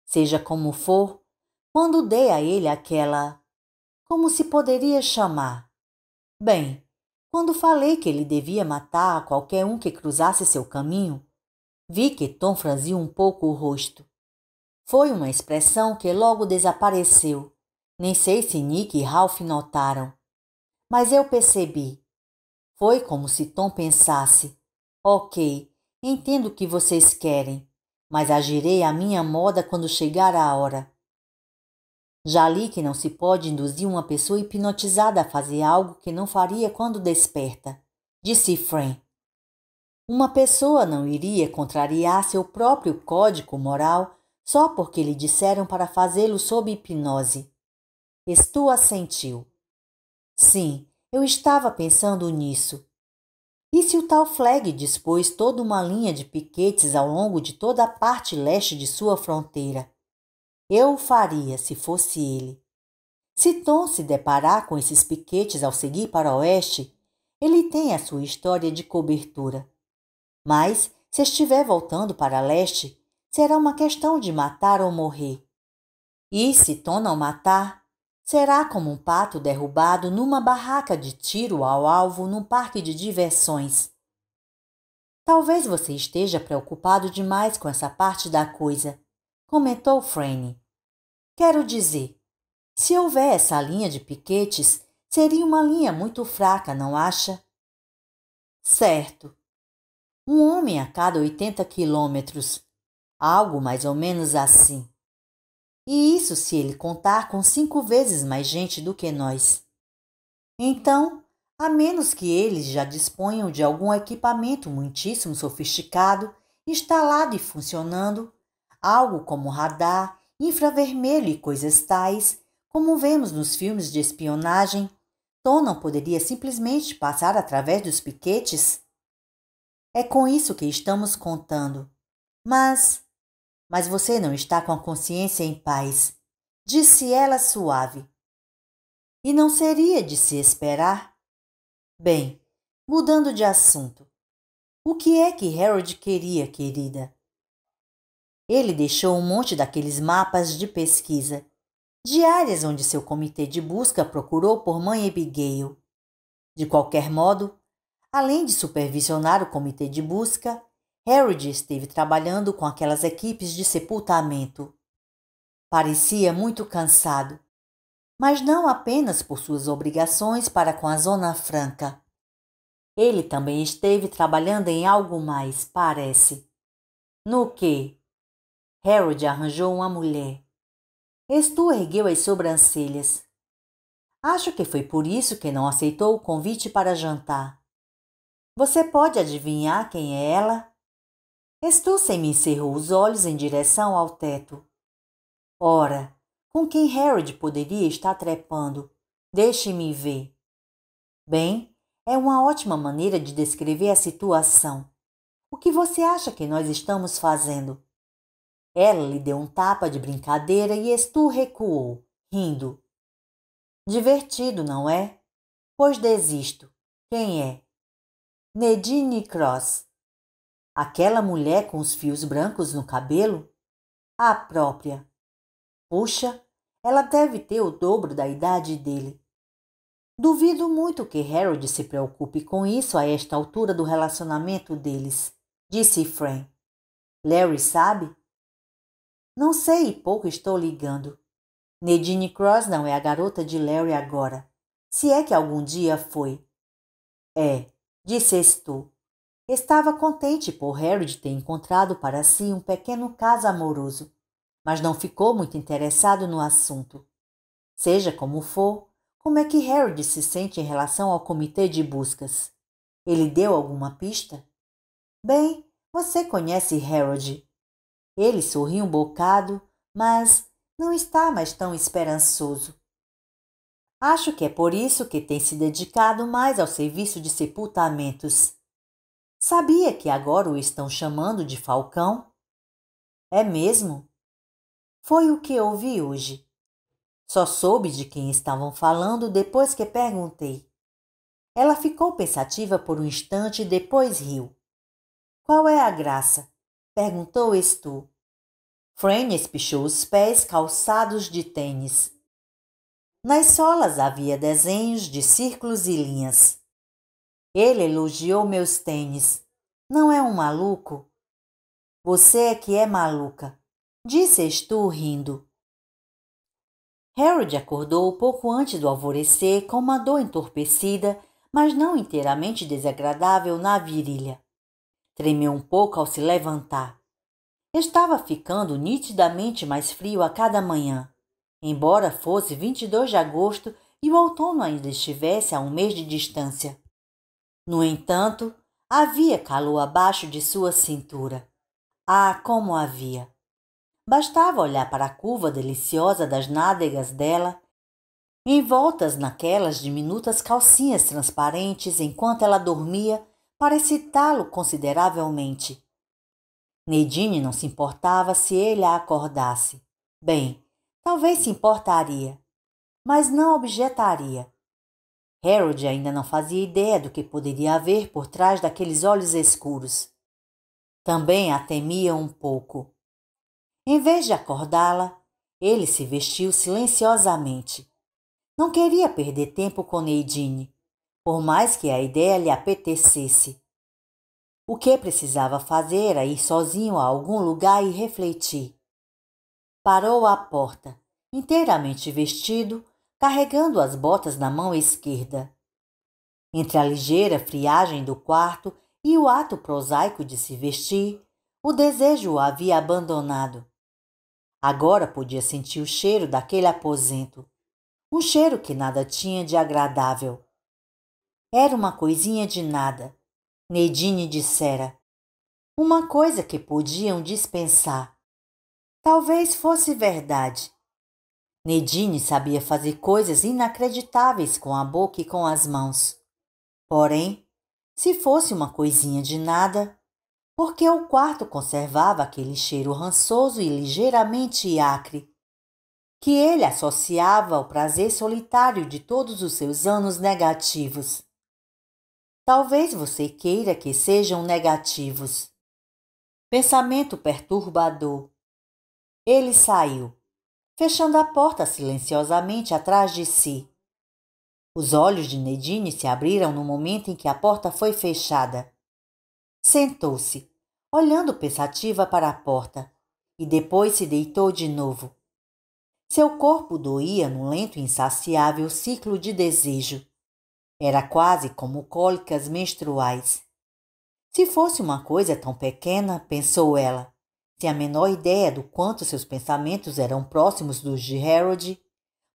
Seja como for, quando dei a ele aquela... Como se poderia chamar? Bem, quando falei que ele devia matar a qualquer um que cruzasse seu caminho, vi que Tom franziu um pouco o rosto. Foi uma expressão que logo desapareceu. Nem sei se Nick e Ralph notaram. Mas eu percebi. Foi como se Tom pensasse: ok, entendo o que vocês querem, mas agirei à minha moda quando chegar a hora. Já li que não se pode induzir uma pessoa hipnotizada a fazer algo que não faria quando desperta, disse Fran. Uma pessoa não iria contrariar seu próprio código moral só porque lhe disseram para fazê-lo sob hipnose. Stu assentiu. Sim, eu estava pensando nisso. E se o tal Flag dispôs toda uma linha de piquetes ao longo de toda a parte leste de sua fronteira? Eu o faria, se fosse ele. Se Tom se deparar com esses piquetes ao seguir para o oeste, ele tem a sua história de cobertura. Mas, se estiver voltando para leste, será uma questão de matar ou morrer. E se Tom não matar, será como um pato derrubado numa barraca de tiro ao alvo num parque de diversões. Talvez você esteja preocupado demais com essa parte da coisa, comentou Franny. Quero dizer, se houver essa linha de piquetes, seria uma linha muito fraca, não acha? Certo. Um homem a cada 80 quilômetros, algo mais ou menos assim. E isso se ele contar com 5 vezes mais gente do que nós. Então, a menos que eles já disponham de algum equipamento muitíssimo sofisticado, instalado e funcionando, algo como radar, infravermelho e coisas tais, como vemos nos filmes de espionagem, Tom não poderia simplesmente passar através dos piquetes? É com isso que estamos contando. Mas você não está com a consciência em paz, disse ela suave. E não seria de se esperar? Bem, mudando de assunto. O que é que Harold queria, querida? Ele deixou um monte daqueles mapas de pesquisa, de áreas onde seu comitê de busca procurou por mãe Abigail. De qualquer modo, além de supervisionar o comitê de busca, Harold esteve trabalhando com aquelas equipes de sepultamento. Parecia muito cansado, mas não apenas por suas obrigações para com a Zona Franca. Ele também esteve trabalhando em algo mais, parece. No quê? Harold arranjou uma mulher. Stu ergueu as sobrancelhas. Acho que foi por isso que não aceitou o convite para jantar. Você pode adivinhar quem é ela? Stu semi-cerrou os olhos em direção ao teto. Ora, com quem Harold poderia estar trepando? Deixe-me ver. Bem, é uma ótima maneira de descrever a situação. O que você acha que nós estamos fazendo? Ela lhe deu um tapa de brincadeira e Stu recuou, rindo. Divertido, não é? Pois desisto. Quem é? Nadine Cross. Aquela mulher com os fios brancos no cabelo? A própria. Puxa, ela deve ter o dobro da idade dele. Duvido muito que Harold se preocupe com isso a esta altura do relacionamento deles, disse Fran. Larry sabe? Não sei e pouco estou ligando. Nadine Cross não é a garota de Larry agora, se é que algum dia foi. É, disse Stu. Estava contente por Harold ter encontrado para si um pequeno caso amoroso, mas não ficou muito interessado no assunto. Seja como for, como é que Harold se sente em relação ao comitê de buscas? Ele deu alguma pista? Bem, você conhece Harold. Ele sorriu um bocado, mas não está mais tão esperançoso. Acho que é por isso que tem se dedicado mais ao serviço de sepultamentos. Sabia que agora o estão chamando de Falcão? É mesmo? Foi o que ouvi hoje. Só soube de quem estavam falando depois que perguntei. Ela ficou pensativa por um instante e depois riu. Qual é a graça? Perguntou Stu. Fran espichou os pés calçados de tênis. Nas solas havia desenhos de círculos e linhas. Ele elogiou meus tênis. Não é um maluco? Você é que é maluca, disse Stu rindo. Harold acordou pouco antes do alvorecer com uma dor entorpecida, mas não inteiramente desagradável na virilha. Tremeu um pouco ao se levantar. Estava ficando nitidamente mais frio a cada manhã, embora fosse 22 de agosto e o outono ainda estivesse a um mês de distância. No entanto, havia calor abaixo de sua cintura. Ah, como havia! Bastava olhar para a curva deliciosa das nádegas dela, envoltas naquelas diminutas calcinhas transparentes enquanto ela dormia, para excitá-lo consideravelmente. Nadine não se importava se ele a acordasse. Bem, talvez se importaria, mas não objetaria. Harold ainda não fazia ideia do que poderia haver por trás daqueles olhos escuros. Também a temia um pouco. Em vez de acordá-la, ele se vestiu silenciosamente. Não queria perder tempo com Nadine, por mais que a ideia lhe apetecesse. O que precisava fazer era ir sozinho a algum lugar e refletir. Parou à porta, inteiramente vestido, carregando as botas na mão esquerda. Entre a ligeira friagem do quarto e o ato prosaico de se vestir, o desejo o havia abandonado. Agora podia sentir o cheiro daquele aposento, um cheiro que nada tinha de agradável. Era uma coisinha de nada, Nadine dissera. Uma coisa que podiam dispensar. Talvez fosse verdade. Nadine sabia fazer coisas inacreditáveis com a boca e com as mãos. Porém, se fosse uma coisinha de nada, por que o quarto conservava aquele cheiro rançoso e ligeiramente acre, que ele associava ao prazer solitário de todos os seus anos negativos? Talvez você queira que sejam negativos. Pensamento perturbador. Ele saiu, fechando a porta silenciosamente atrás de si. Os olhos de Nadine se abriram no momento em que a porta foi fechada. Sentou-se, olhando pensativa para a porta, e depois se deitou de novo. Seu corpo doía num lento e insaciável ciclo de desejo. Era quase como cólicas menstruais. Se fosse uma coisa tão pequena, pensou ela, sem a menor ideia do quanto seus pensamentos eram próximos dos de Harold,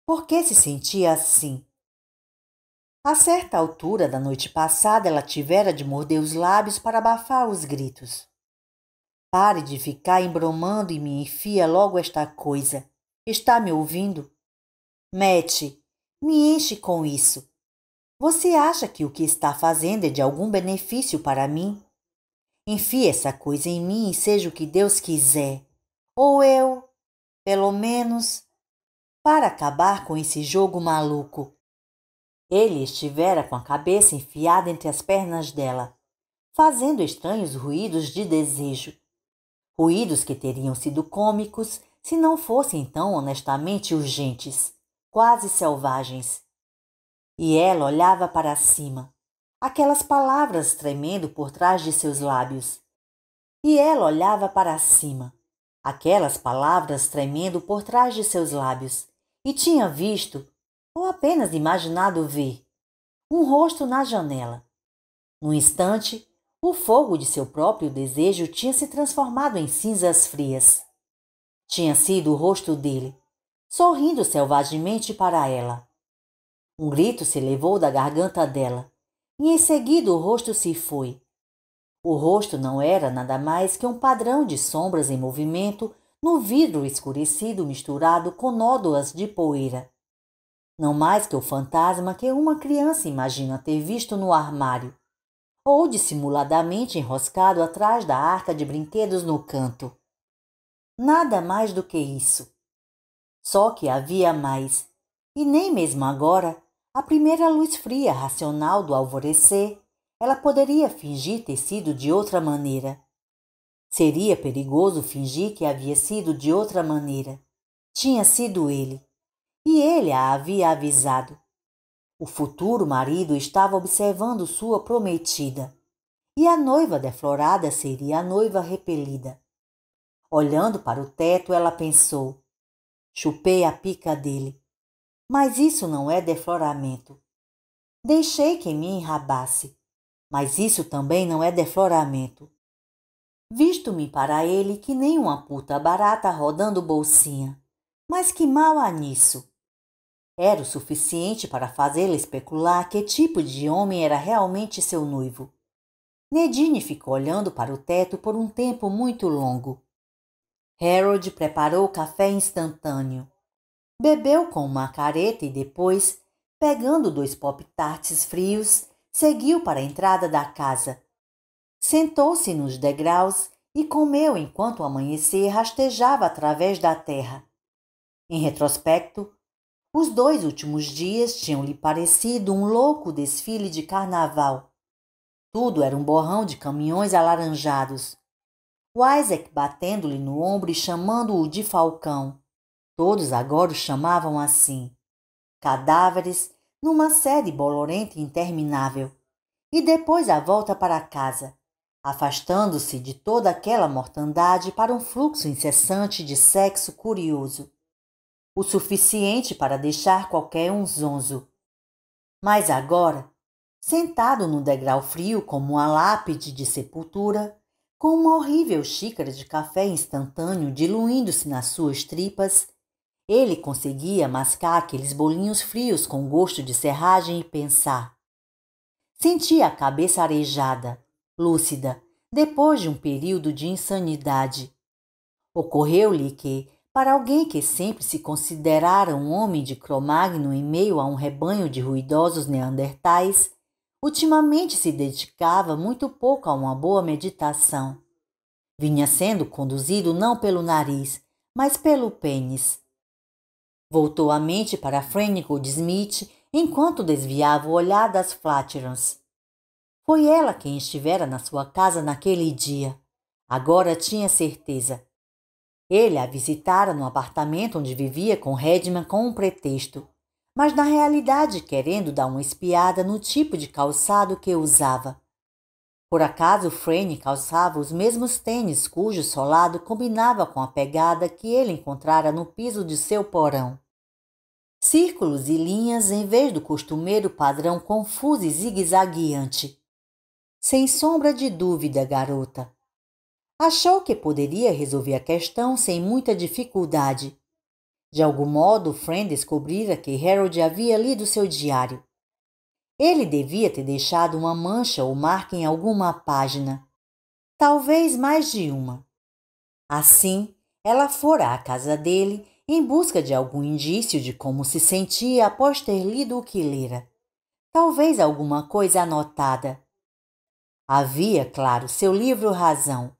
por que se sentia assim? A certa altura da noite passada, ela tivera de morder os lábios para abafar os gritos. Pare de ficar embromando e me enfia logo esta coisa. Está me ouvindo? Matt, me enche com isso. Você acha que o que está fazendo é de algum benefício para mim? Enfie essa coisa em mim e seja o que Deus quiser. Ou eu, pelo menos, para acabar com esse jogo maluco. Ele estivera com a cabeça enfiada entre as pernas dela, fazendo estranhos ruídos de desejo. Ruídos que teriam sido cômicos se não fossem tão honestamente urgentes, quase selvagens. E ela olhava para cima, aquelas palavras tremendo por trás de seus lábios. E ela olhava para cima, aquelas palavras tremendo por trás de seus lábios, e tinha visto, ou apenas imaginado ver, um rosto na janela. Num instante, o fogo de seu próprio desejo tinha se transformado em cinzas frias. Tinha sido o rosto dele, sorrindo selvagemente para ela. Um grito se elevou da garganta dela, e em seguida o rosto se foi. O rosto não era nada mais que um padrão de sombras em movimento no vidro escurecido misturado com nódoas de poeira. Não mais que o fantasma que uma criança imagina ter visto no armário, ou dissimuladamente enroscado atrás da arca de brinquedos no canto. Nada mais do que isso. Só que havia mais, e nem mesmo agora, à primeira luz fria racional do alvorecer, ela poderia fingir ter sido de outra maneira. Seria perigoso fingir que havia sido de outra maneira. Tinha sido ele. E ele a havia avisado. O futuro marido estava observando sua prometida. E a noiva deflorada seria a noiva repelida. Olhando para o teto, ela pensou. Chupei a pica dele. Mas isso não é defloramento. Deixei que me enrabasse. Mas isso também não é defloramento. Visto-me para ele que nem uma puta barata rodando bolsinha. Mas que mal há nisso? Era o suficiente para fazê-la especular que tipo de homem era realmente seu noivo. Nadine ficou olhando para o teto por um tempo muito longo. Harold preparou o café instantâneo. Bebeu com uma careta e depois, pegando 2 pop-tarts frios, seguiu para a entrada da casa. Sentou-se nos degraus e comeu enquanto o amanhecer rastejava através da terra. Em retrospecto, os 2 últimos dias tinham-lhe parecido um louco desfile de carnaval. Tudo era um borrão de caminhões alaranjados. O Isaac batendo-lhe no ombro e chamando-o de Falcão. Todos agora o chamavam assim. Cadáveres numa série bolorenta e interminável. E depois a volta para casa, afastando-se de toda aquela mortandade para um fluxo incessante de sexo curioso. O suficiente para deixar qualquer um zonzo. Mas agora, sentado no degrau frio como uma lápide de sepultura, com uma horrível xícara de café instantâneo diluindo-se nas suas tripas, ele conseguia mascar aqueles bolinhos frios com gosto de serragem e pensar. Sentia a cabeça arejada, lúcida, depois de um período de insanidade. Ocorreu-lhe que, para alguém que sempre se considerara um homem de Cro-Magnon em meio a um rebanho de ruidosos neandertais, ultimamente se dedicava muito pouco a uma boa meditação. Vinha sendo conduzido não pelo nariz, mas pelo pênis. Voltou a mente para Franny Goldsmith enquanto desviava o olhar das Flatirons. Foi ela quem estivera na sua casa naquele dia. Agora tinha certeza. Ele a visitara no apartamento onde vivia com Redman com um pretexto, mas na realidade querendo dar uma espiada no tipo de calçado que usava. Por acaso Franny calçava os mesmos tênis cujo solado combinava com a pegada que ele encontrara no piso de seu porão. Círculos e linhas em vez do costumeiro padrão confuso e zigue-zagueante. Sem sombra de dúvida, garota. Achou que poderia resolver a questão sem muita dificuldade. De algum modo, Fran descobrira que Harold havia lido seu diário. Ele devia ter deixado uma mancha ou marca em alguma página. Talvez mais de uma. Assim, ela fora à casa dele em busca de algum indício de como se sentia após ter lido o que lera. Talvez alguma coisa anotada. Havia, claro, seu livro Razão.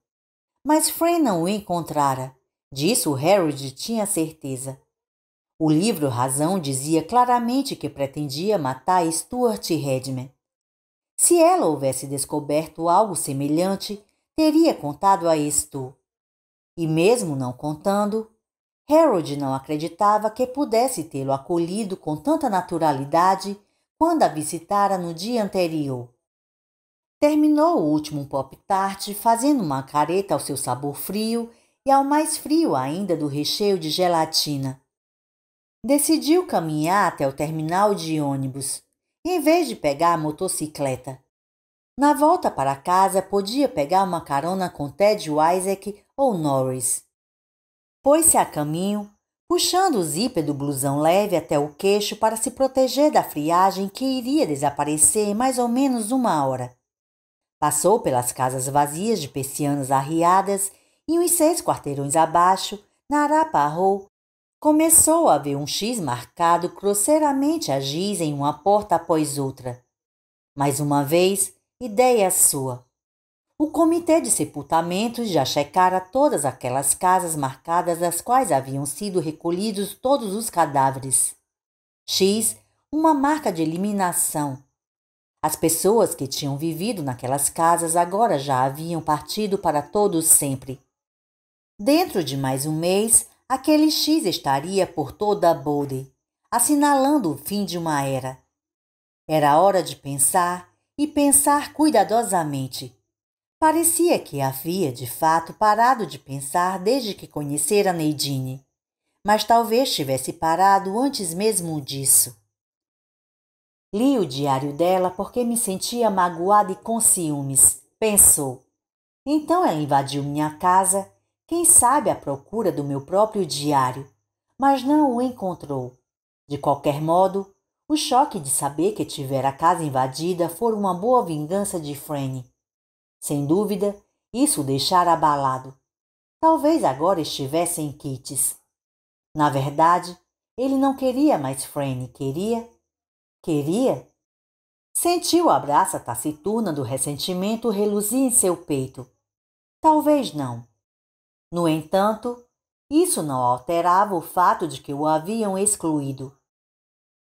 Mas Fran não o encontrara. Disso Harold tinha certeza. O livro Razão dizia claramente que pretendia matar Stuart Redman. Se ela houvesse descoberto algo semelhante, teria contado a Stu. E mesmo não contando, Harold não acreditava que pudesse tê-lo acolhido com tanta naturalidade quando a visitara no dia anterior. Terminou o último pop-tart fazendo uma careta ao seu sabor frio e ao mais frio ainda do recheio de gelatina. Decidiu caminhar até o terminal de ônibus, em vez de pegar a motocicleta. Na volta para casa podia pegar uma carona com Ted Isaac ou Norris. Pôs-se a caminho, puxando o zíper do blusão leve até o queixo para se proteger da friagem que iria desaparecer em mais ou menos 1 hora. Passou pelas casas vazias de persianas arriadas e uns 6 quarteirões abaixo, na Arapahoe, começou a ver um X marcado grosseiramente a giz em uma porta após outra. Mais uma vez, ideia sua. O comitê de sepultamentos já checara todas aquelas casas marcadas das quais haviam sido recolhidos todos os cadáveres. X, uma marca de eliminação. As pessoas que tinham vivido naquelas casas agora já haviam partido para todo sempre. Dentro de mais um mês, aquele X estaria por toda a Bode, assinalando o fim de uma era. Era hora de pensar e pensar cuidadosamente. Parecia que havia, de fato, parado de pensar desde que conhecera Nadine, mas talvez tivesse parado antes mesmo disso. Li o diário dela porque me sentia magoada e com ciúmes, pensou. Então ela invadiu minha casa, quem sabe à procura do meu próprio diário, mas não o encontrou. De qualquer modo, o choque de saber que tivera a casa invadida fora uma boa vingança de Franny. Sem dúvida, isso o deixara abalado. Talvez agora estivesse em Kitts. Na verdade, ele não queria mais Franny, queria? Queria? Sentiu a braça taciturna do ressentimento reluzir em seu peito. Talvez não. No entanto, isso não alterava o fato de que o haviam excluído.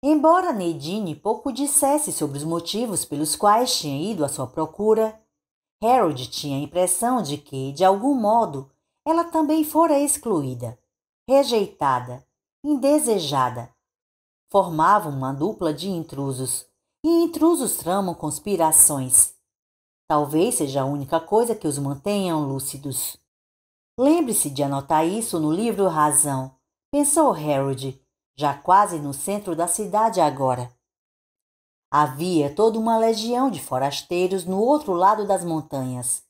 Embora Nadine pouco dissesse sobre os motivos pelos quais tinha ido à sua procura, Harold tinha a impressão de que, de algum modo, ela também fora excluída, rejeitada, indesejada. Formavam uma dupla de intrusos, e intrusos tramam conspirações. Talvez seja a única coisa que os mantenham lúcidos. Lembre-se de anotar isso no livro Razão, pensou Harold, já quase no centro da cidade agora. Havia toda uma legião de forasteiros no outro lado das montanhas.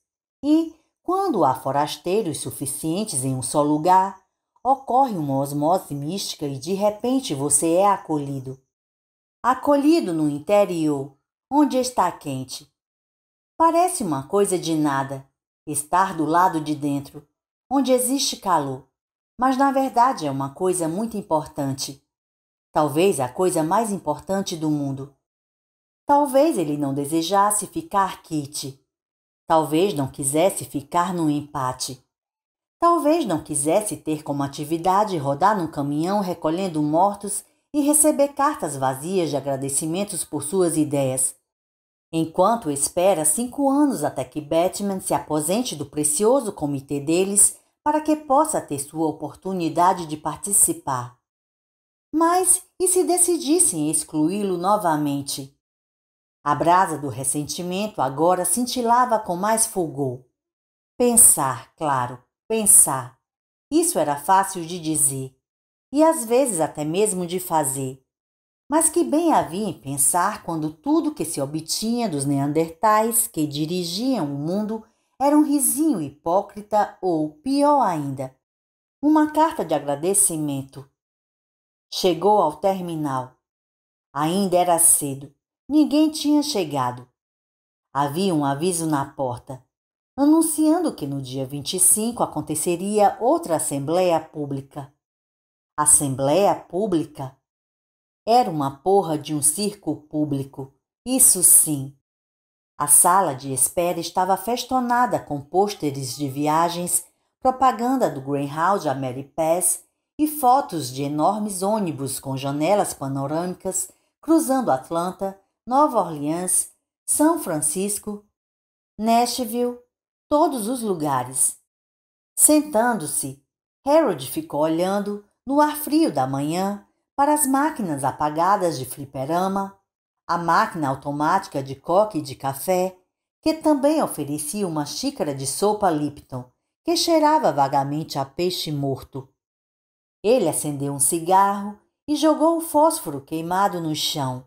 E, quando há forasteiros suficientes em um só lugar, ocorre uma osmose mística e de repente você é acolhido. Acolhido no interior, onde está quente. Parece uma coisa de nada, estar do lado de dentro, onde existe calor. Mas na verdade é uma coisa muito importante. Talvez a coisa mais importante do mundo. Talvez ele não desejasse ficar quite. Talvez não quisesse ficar num empate. Talvez não quisesse ter como atividade rodar num caminhão recolhendo mortos e receber cartas vazias de agradecimentos por suas ideias. Enquanto espera 5 anos até que Batman se aposente do precioso comitê deles para que possa ter sua oportunidade de participar. Mas e se decidissem excluí-lo novamente? A brasa do ressentimento agora cintilava com mais fulgor. Pensar, claro, pensar. Isso era fácil de dizer, e às vezes até mesmo de fazer. Mas que bem havia em pensar quando tudo que se obtinha dos neandertais que dirigiam o mundo era um risinho hipócrita ou, pior ainda, uma carta de agradecimento. Chegou ao terminal. Ainda era cedo. Ninguém tinha chegado. Havia um aviso na porta, anunciando que no dia 25 aconteceria outra Assembleia Pública. Assembleia Pública? Era uma porra de um circo público, isso sim. A sala de espera estava festonada com pôsteres de viagens, propaganda do Greyhound Ameripass e fotos de enormes ônibus com janelas panorâmicas cruzando Atlanta, Nova Orleans, São Francisco, Nashville, todos os lugares. Sentando-se, Harold ficou olhando, no ar frio da manhã, para as máquinas apagadas de fliperama, a máquina automática de coque de café, que também oferecia uma xícara de sopa Lipton, que cheirava vagamente a peixe morto. Ele acendeu um cigarro e jogou o fósforo queimado no chão.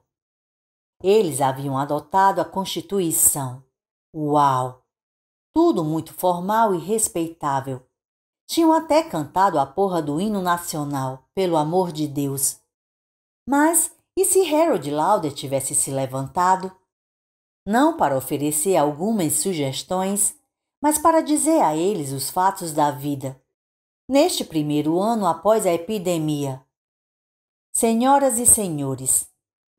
Eles haviam adotado a Constituição. Uau! Tudo muito formal e respeitável. Tinham até cantado a porra do hino nacional, pelo amor de Deus. Mas e se Harold Lauder tivesse se levantado? Não para oferecer algumas sugestões, mas para dizer a eles os fatos da vida. Neste primeiro ano após a epidemia. Senhoras e senhores,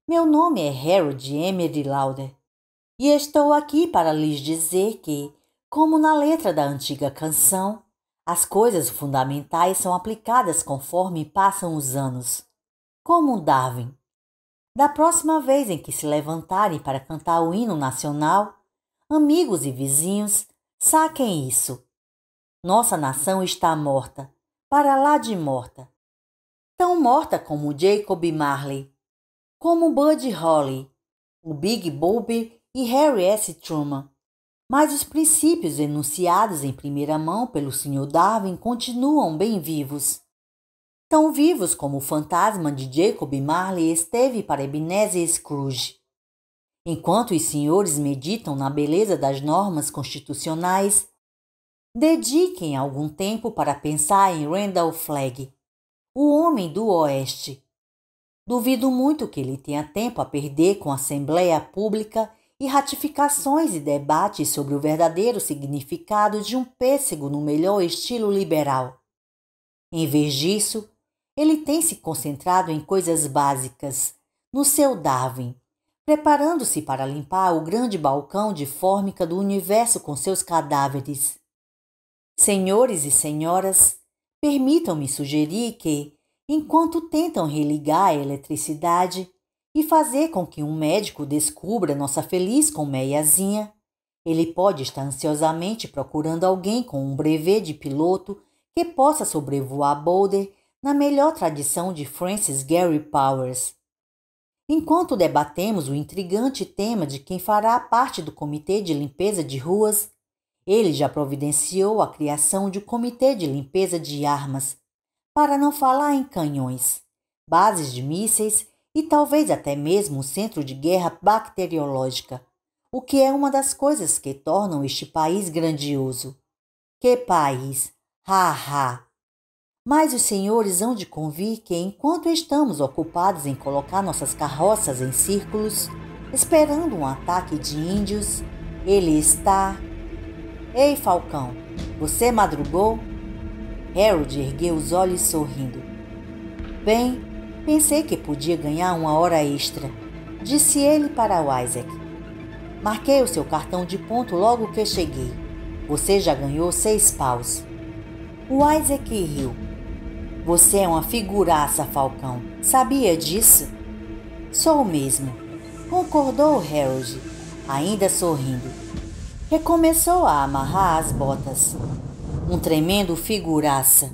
meu nome é Harold Emery Lauder e estou aqui para lhes dizer que, como na letra da antiga canção, as coisas fundamentais são aplicadas conforme passam os anos. Como Darwin. Da próxima vez em que se levantarem para cantar o hino nacional, amigos e vizinhos, saquem isso. Nossa nação está morta, para lá de morta. Tão morta como Jacob Marley, como Buddy Holly, o Big Bobby e Harry S. Truman. Mas os princípios enunciados em primeira mão pelo Sr. Darwin continuam bem vivos. Tão vivos como o fantasma de Jacob Marley esteve para Ebenezer Scrooge. Enquanto os senhores meditam na beleza das normas constitucionais, dediquem algum tempo para pensar em Randall Flagg, o homem do Oeste. Duvido muito que ele tenha tempo a perder com Assembleia Pública e ratificações e debates sobre o verdadeiro significado de um pêssego no melhor estilo liberal. Em vez disso, ele tem se concentrado em coisas básicas, no seu Darwin, preparando-se para limpar o grande balcão de fórmica do universo com seus cadáveres. Senhores e senhoras, permitam-me sugerir que, enquanto tentam religar a eletricidade e fazer com que um médico descubra nossa feliz colmeiazinha, ele pode estar ansiosamente procurando alguém com um brevet de piloto que possa sobrevoar Boulder na melhor tradição de Francis Gary Powers. Enquanto debatemos o intrigante tema de quem fará parte do Comitê de Limpeza de Ruas, ele já providenciou a criação de um Comitê de Limpeza de Armas, para não falar em canhões, bases de mísseis e talvez até mesmo um centro de guerra bacteriológica, o que é uma das coisas que tornam este país grandioso. Que país! Ha, ha! Mas os senhores hão de convir que, enquanto estamos ocupados em colocar nossas carroças em círculos, esperando um ataque de índios, ele está... Ei, Falcão, você madrugou? Harold ergueu os olhos sorrindo. Bem, pensei que podia ganhar 1 hora extra, disse ele para o Isaac. Marquei o seu cartão de ponto logo que cheguei. Você já ganhou 6 paus. O Isaac riu. Você é uma figuraça, Falcão. Sabia disso? Sou mesmo, concordou Harold, ainda sorrindo. Recomeçou a amarrar as botas. Um tremendo figuraça.